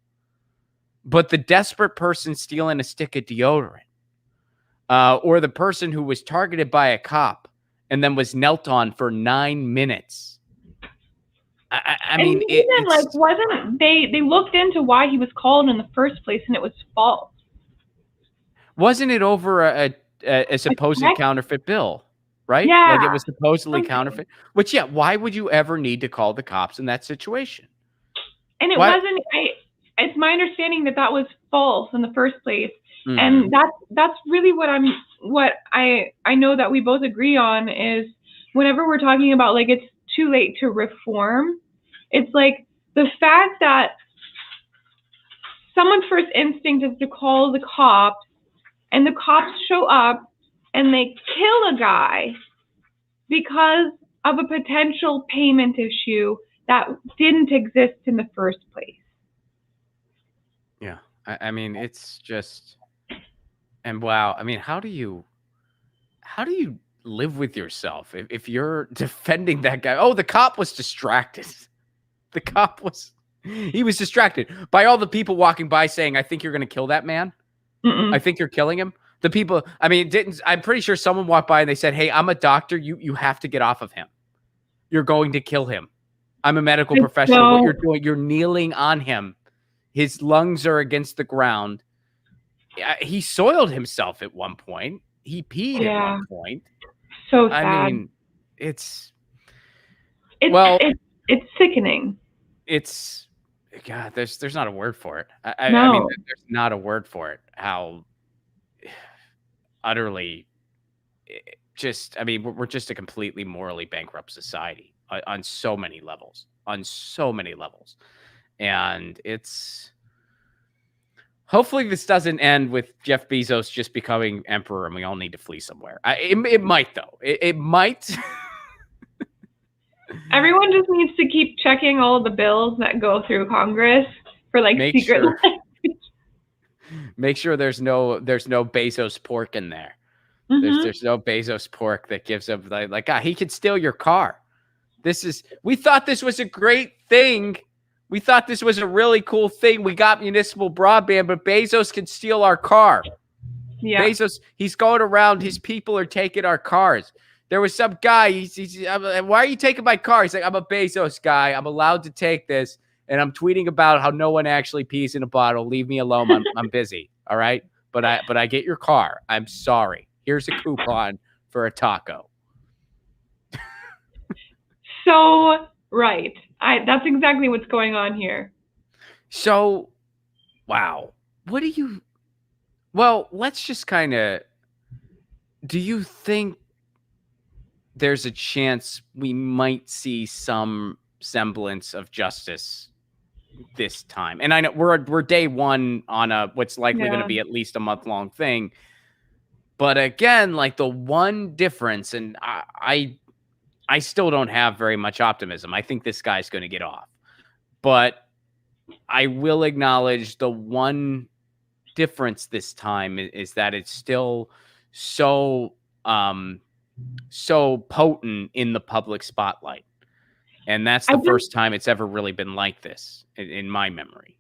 But the desperate person stealing a stick of deodorant, or the person who was targeted by a cop and then was knelt on for 9 minutes. I mean, even like, wasn't they looked into why he was called in the first place, and it was false. Wasn't it over a supposed counterfeit bill, right? Yeah. Like, it was supposedly counterfeit. Which, yeah, why would you ever need to call the cops in that situation? And it wasn't. It's my understanding that was false in the first place, and that's really what I know that we both agree on is whenever we're talking about like it's too late to reform. It's like the fact that someone's first instinct is to call the cops, and the cops show up and they kill a guy because of a potential payment issue that didn't exist in the first place. Yeah. I mean, it's just, and wow. I mean, how do you live with yourself if you're defending that guy? Oh, the cop was distracted. The cop was distracted by all the people walking by saying, I think you're going to kill that man. I think you're killing him. The people, I mean, I'm pretty sure someone walked by and they said, hey, I'm a doctor. You have to get off of him. You're going to kill him. I'm a medical professional. What you're doing, you're kneeling on him. His lungs are against the ground. He soiled himself at one point. He peed at one point. So sad. I mean, it's sickening. It's, God, there's not a word for it. I No. mean, there's not a word for it. How utterly just, I mean, we're just a completely morally bankrupt society on so many levels. And it's, hopefully this doesn't end with Jeff Bezos just becoming emperor and we all need to flee somewhere. It might, though. It might. Everyone just needs to keep checking all the bills that go through Congress for like secret. Make sure there's no Bezos pork in there. There's no Bezos pork that gives up like he could steal your car. We thought this was a great thing. We thought this was a really cool thing. We got municipal broadband, but Bezos can steal our car. Yeah. Bezos, he's going around. His people are taking our cars. There was some guy. Why are you taking my car? He's like, I'm a Bezos guy. I'm allowed to take this. And I'm tweeting about how no one actually pees in a bottle. Leave me alone. I'm busy. All right. But I get your car. I'm sorry. Here's a coupon for a taco. So right. That's exactly what's going on here. So, wow. Let's just kind of, do you think there's a chance we might see some semblance of justice this time? And I know we're day one on what's likely going to be at least a month-long thing. But again, like the one difference, and I still don't have very much optimism. I think this guy's going to get off. But I will acknowledge the one difference this time is that it's still so potent in the public spotlight. And that's the first time it's ever really been like this in my memory.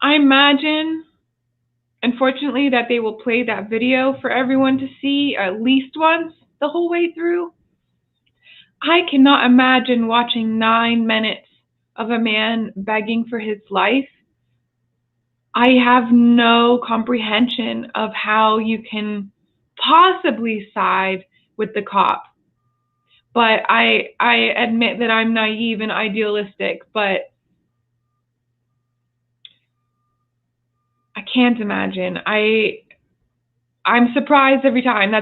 I imagine, unfortunately, that they will play that video for everyone to see at least once the whole way through. I cannot imagine watching 9 minutes of a man begging for his life. I have no comprehension of how you can possibly side with the cop. But I admit that I'm naive and idealistic, but I can't imagine. I'm surprised every time.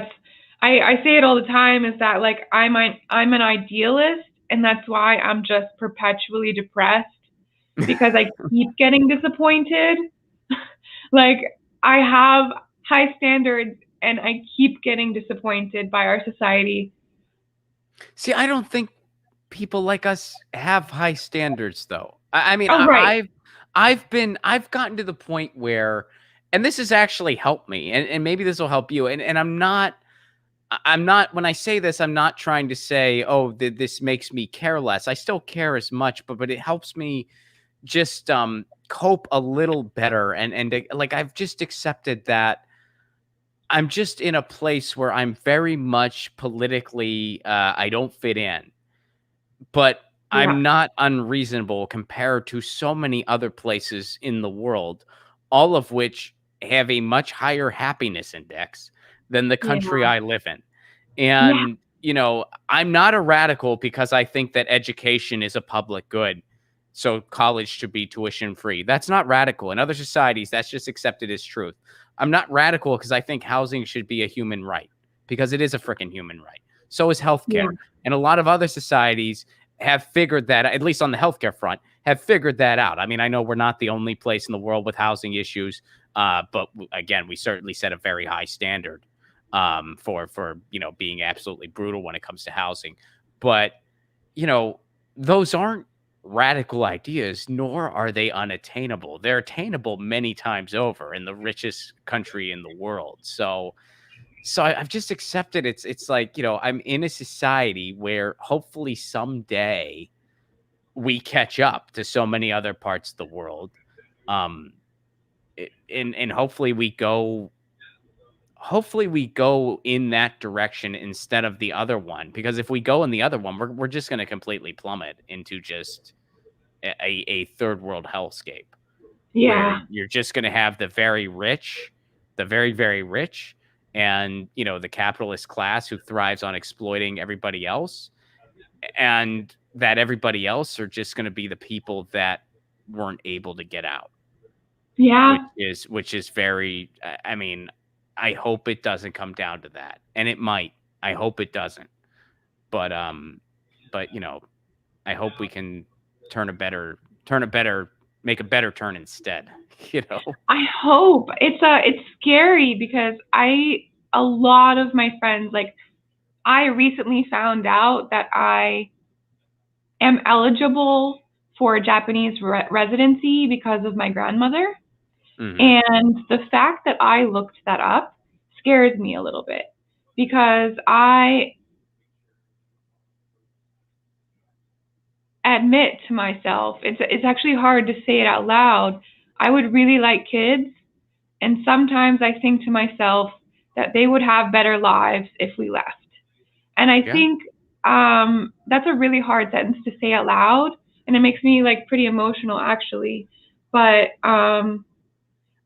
I say it all the time, is that like I'm an idealist, and that's why I'm just perpetually depressed, because I keep getting disappointed. Like I have high standards and I keep getting disappointed by our society. See, I don't think people like us have high standards, though. I mean, I've gotten to the point where, and this has actually helped me, and maybe this will help you. And I'm not, when I say this, I'm not trying to say, oh, this makes me care less. I still care as much, but it helps me just cope a little better. And like, I've just accepted that I'm just in a place where I'm very much politically I don't fit in, but Yeah. I'm not unreasonable compared to so many other places in the world, all of which have a much higher happiness index than the country Yeah. I live in. Yeah. And, I'm not a radical because I think that education is a public good. So college should be tuition free. That's not radical. In other societies, that's just accepted as truth. I'm not radical because I think housing should be a human right, because it is a freaking human right. So is Yeah. healthcare. And a lot of other societies have figured that, at least on the healthcare front, have figured that out. I mean, I know we're not the only place in the world with housing issues, but again, we certainly set a very high standard for being absolutely brutal when it comes to housing. But you know, those aren't radical ideas, nor are they unattainable. They're attainable many times over in the richest country in the world. I've just accepted it's like, I'm in a society where hopefully someday we catch up to so many other parts of the world. Um and hopefully we go in that direction instead of the other one, because if we go in the other one, we're just going to completely plummet into just a third world hellscape where Yeah. you're just going to have the very rich, the very, very rich, and the capitalist class who thrives on exploiting everybody else, and that everybody else are just going to be the people that weren't able to get out, which Yeah. is very, I mean, I hope it doesn't come down to that, and it might. I hope it doesn't. But I hope we can turn a better make a better turn instead, you know? I hope. It's scary because a lot of my friends, like, I recently found out that I am eligible for Japanese residency because of my grandmother. Mhm. And the fact that I looked that up scares me a little bit because I admit to myself, it's actually hard to say it out loud. I would really like kids, and sometimes I think to myself that they would have better lives if we left. And I Yeah. think that's a really hard sentence to say out loud, and it makes me like pretty emotional actually. But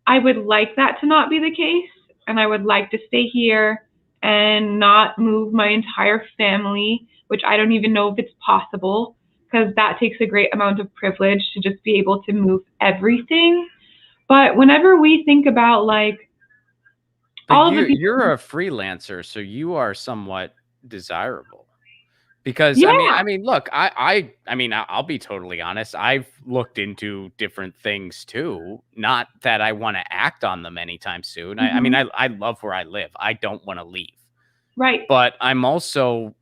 I would like that to not be the case, and I would like to stay here and not move my entire family, which I don't even know if it's possible because that takes a great amount of privilege to just be able to move everything. But whenever we think about like But all of the people, you're a freelancer, so you are somewhat desirable. Because yeah, look, I mean, I'll be totally honest. I've looked into different things too. Not that I want to act on them anytime soon. I mean, hmm, I love where I live. I don't want to leave. right, But I'm also,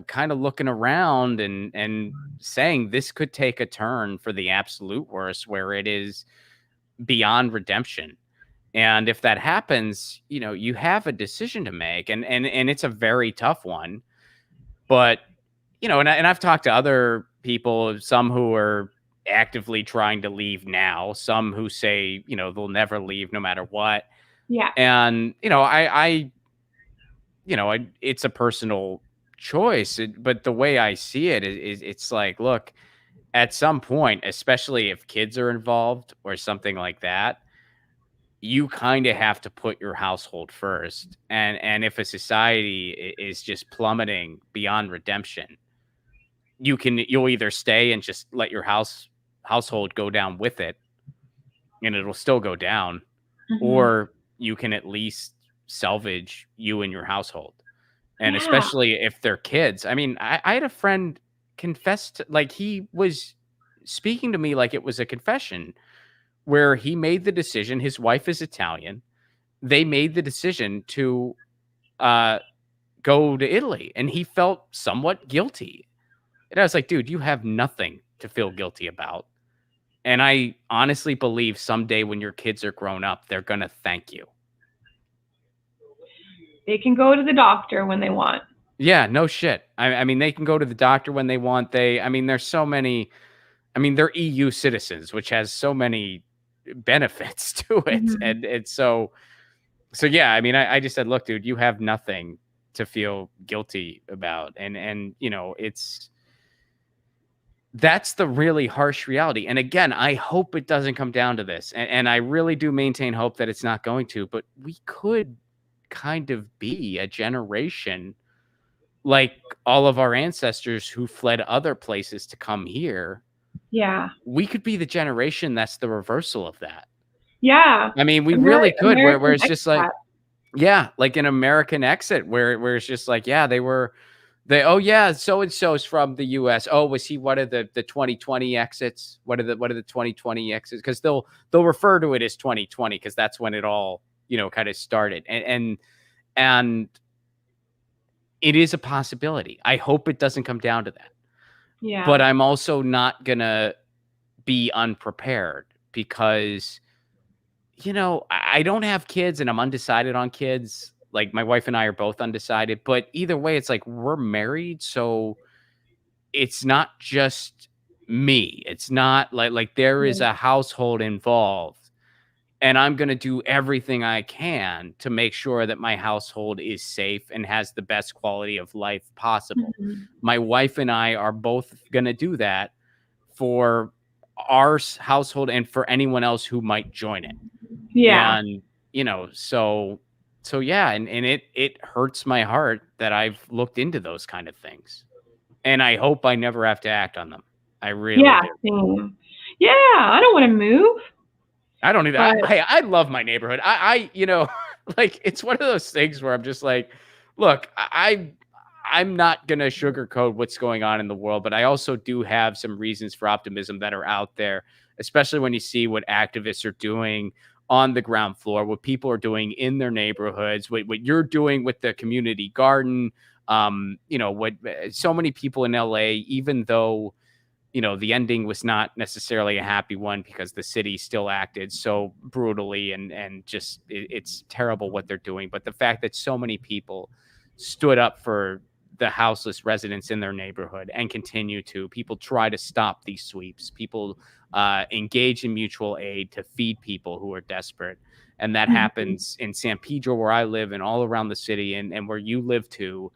kind of looking around and saying this could take a turn for the absolute worst where it is beyond redemption. And if that happens, you have a decision to make, and it's a very tough one. But and I've talked to other people, some who are actively trying to leave now, some who say, they'll never leave no matter what. yeah, And, it's a personal choice. But the way I see it is it's like, look, at some point, especially if kids are involved or something like that, you kind of have to put your household first. And if a society is just plummeting beyond redemption, you'll either stay and just let your household go down with it, and it'll still go down, hmm, or you can at least salvage you and your household. And yeah, especially if they're kids. I mean, I had a friend confess, like, he was speaking to me like it was a confession, where he made the decision. His wife is Italian. They made the decision to uh go to Italy, and he felt somewhat guilty. And I was like, dude, you have nothing to feel guilty about. And I honestly believe someday when your kids are grown up, they're going to thank you. They can go to the doctor when they want. Yeah, no shit. I mean, they can go to the doctor when they want. There's so many. I mean, they're EU citizens, which has so many benefits to it. Mhm. And it's so yeah, I mean, I just said, look, dude, you have nothing to feel guilty about. And that's the really harsh reality. And again, I hope it doesn't come down to this. And I really do maintain hope that it's not going to, but we could kind of be a generation like all of our ancestors who fled other places to come here. Yeah. We could be the generation that's the reversal of that. Yeah. I mean, we really could, where it's just like, expat. yeah, like an American exit where it's just like, yeah, oh yeah, so and so's from the US. Oh, was he one of the 2020 exits? What are the 2020 exits? Because they'll refer to it as 2020 because that's when it all, kind of started. And it is a possibility. I hope it doesn't come down to that. Yeah. But I'm also not gonna be unprepared because, I don't have kids and I'm undecided on kids. Like my wife and I are both undecided, but either way, it's like we're married. So it's not just me. It's not like there is a household involved. And I'm going to do everything I can to make sure that my household is safe and has the best quality of life possible. Mhm. My wife and I are both going to do that for our household and for anyone else who might join it. Yeah. And, so yeah. And it hurts my heart that I've looked into those kind of things. And I hope I never have to act on them. I really do. Same. Yeah. I don't want to move. I don't either. But- I love my neighborhood. I like it's one of those things where I'm just like, look, I'm not gonna sugarcoat what's going on in the world, but I also do have some reasons for optimism that are out there, especially when you see what activists are doing on the ground floor, what people are doing in their neighborhoods, what you're doing with the community garden. What so many people in LA, even though the ending was not necessarily a happy one because the city still acted so brutally and just it's terrible what they're doing. But the fact that so many people stood up for the houseless residents in their neighborhood and continue to, people try to stop these sweeps, people engage in mutual aid to feed people who are desperate. And that happens in San Pedro, where I live, and all around the city and where you live too.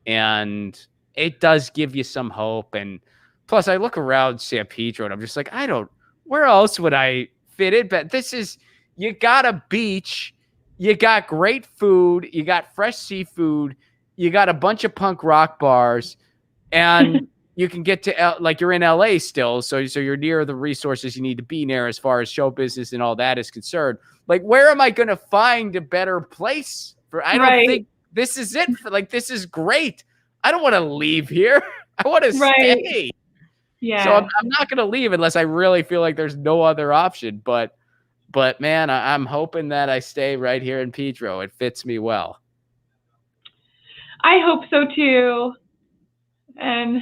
And it does give you some hope. And plus, I look around San Pedro and I'm just like, where else would I fit in? But you got a beach, you got great food, you got fresh seafood, you got a bunch of punk rock bars, and you can get to, like, you're in LA still. So you're near the resources you need to be near as far as show business and all that is concerned. Like, where am I going to find a better place I don't think this is it. This is great. I don't want to leave here. I want to stay. Yeah. So I'm not going to leave unless I really feel like there's no other option. But man, I'm hoping that I stay right here in Pedro. It fits me well. I hope so too. And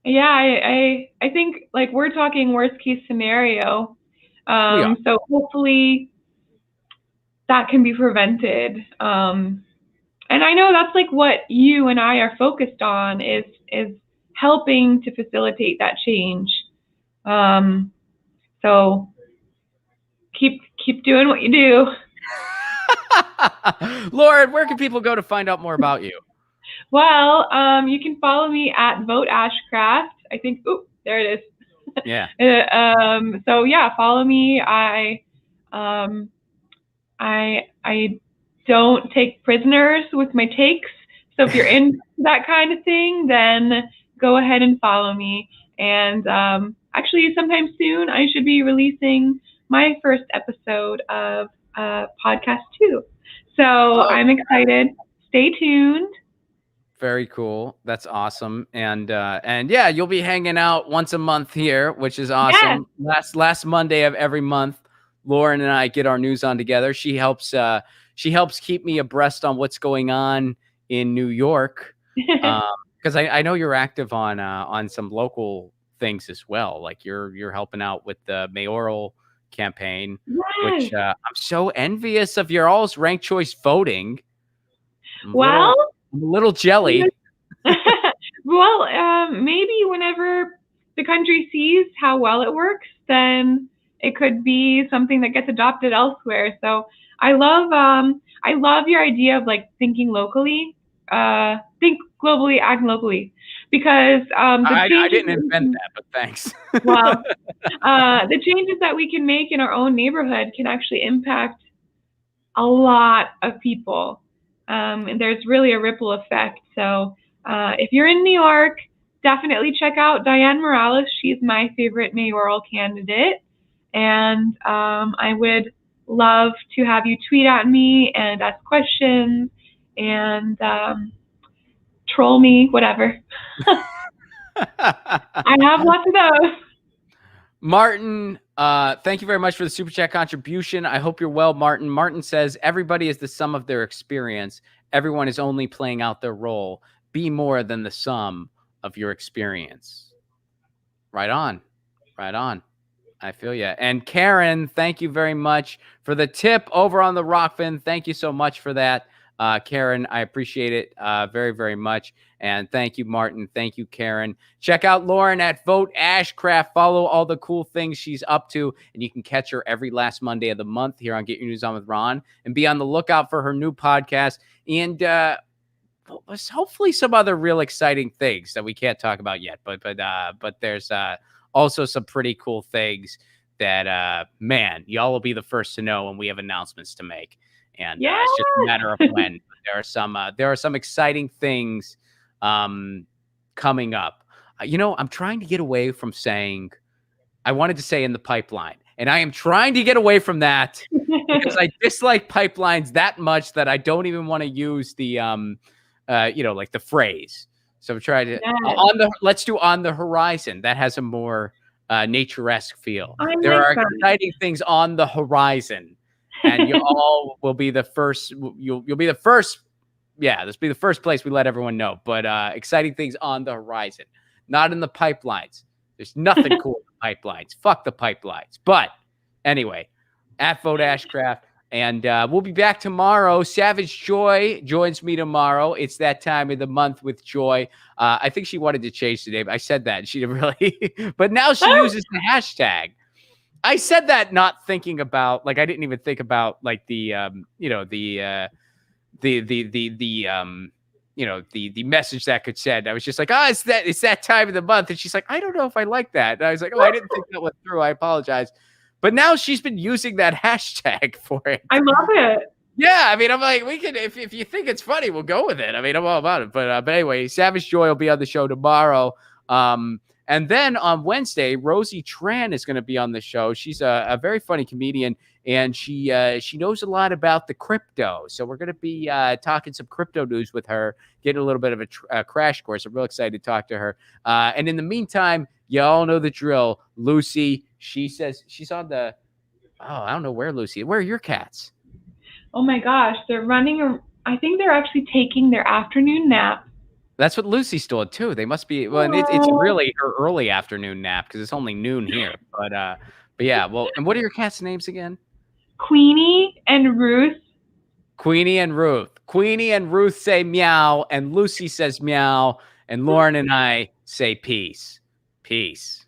yeah, I think like we're talking worst case scenario. So hopefully that can be prevented. And I know that's like what you and I are focused on is helping to facilitate that change. So keep doing what you do. Lauren, where can people go to find out more about you? Well, you can follow me at Vote Ashcraft. I think, there it is. Yeah. So yeah, follow me. I don't take prisoners with my takes. So if you're into that kind of thing, then go ahead and follow me. And actually, sometime soon, I should be releasing my first episode of podcast 2. So I'm excited. Stay tuned. Very cool. That's awesome. And yeah, you'll be hanging out once a month here, which is awesome. Yes. Last Monday of every month, Lauren and I get our news on together. She helps keep me abreast on what's going on in New York. Because I know you're active on some local things as well. Like you're helping out with the mayoral campaign, which Yes. I'm so envious of your all's ranked choice voting. Well, I'm a little jelly. well, maybe whenever the country sees how well it works, then it could be something that gets adopted elsewhere. So I love your idea of like thinking locally, think globally, act locally, because the I changes didn't invent that, but thanks. well, the changes that we can make in our own neighborhood can actually impact a lot of people. And there's really a ripple effect. So if you're in New York, definitely check out Diane Morales. She's my favorite mayoral candidate. And I would love to have you tweet at me and ask questions and troll me, whatever. I have lots of those. Martin, thank you very much for the super chat contribution. I hope you're well, Martin. Martin says everybody is the sum of their experience. Everyone is only playing out their role. Be more than the sum of your experience. Right on. Right on. I feel you. And Karen, thank you very much for the tip over on the Rockfin. Thank you so much for that. Karen, I appreciate it very, very much. And thank you, Martin. Thank you, Karen. Check out Lauren at Vote Ashcraft. Follow all the cool things she's up to. And you can catch her every last Monday of the month here on Get Your News On with Ron. And be on the lookout for her new podcast. And hopefully some other real exciting things that we can't talk about yet. But there's also some pretty cool things that, man, y'all will be the first to know when we have announcements to make. And it's just a matter of when. There are some exciting things coming up. I'm trying to get away from saying, I wanted to say in the pipeline. And I am trying to get away from that because I dislike pipelines that much that I don't even want to use the, like the phrase. So I'm trying to let's do on the horizon. That has a more nature-esque feel. There are exciting things on the horizon, and you all will be the first. You'll be the first. Yeah, this will be the first place we let everyone know. But exciting things on the horizon, not in the pipelines. There's nothing cool in the pipelines. Fuck the pipelines. But anyway, at Vote Ashcraft. And we'll be back tomorrow. Savage Joy joins me tomorrow. It's that time of the month with Joy. I think she wanted to change the name. I said that. And she didn't really. But now she uses the hashtag. I said that not thinking about, like, I didn't even think about, like, the message that could send. I was just like, it's that time of the month. And she's like, I don't know if I like that. And I was like, I didn't think that went through. I apologize. But now she's been using that hashtag for it. I love it. Yeah, I mean, I'm like, we can, if you think it's funny, we'll go with it. I mean, I'm all about it. But anyway, Savage Joy will be on the show tomorrow. And then on Wednesday, Rosie Tran is going to be on the show. She's a very funny comedian, and she knows a lot about the crypto. So we're going to be talking some crypto news with her, getting a little bit of a crash course. I'm real excited to talk to her. And in the meantime, you all know the drill. Lucy, she says she's on the, I don't know where, Lucy. Where are your cats? Oh my gosh, they're running. I think they're actually taking their afternoon nap. That's what Lucy's doing too. They must be. Well, it's really her early afternoon nap because it's only noon here. But yeah. Well, and what are your cats' names again? Queenie and Ruth. Queenie and Ruth. Queenie and Ruth say meow, and Lucy says meow, and Lauren and I say peace. Peace.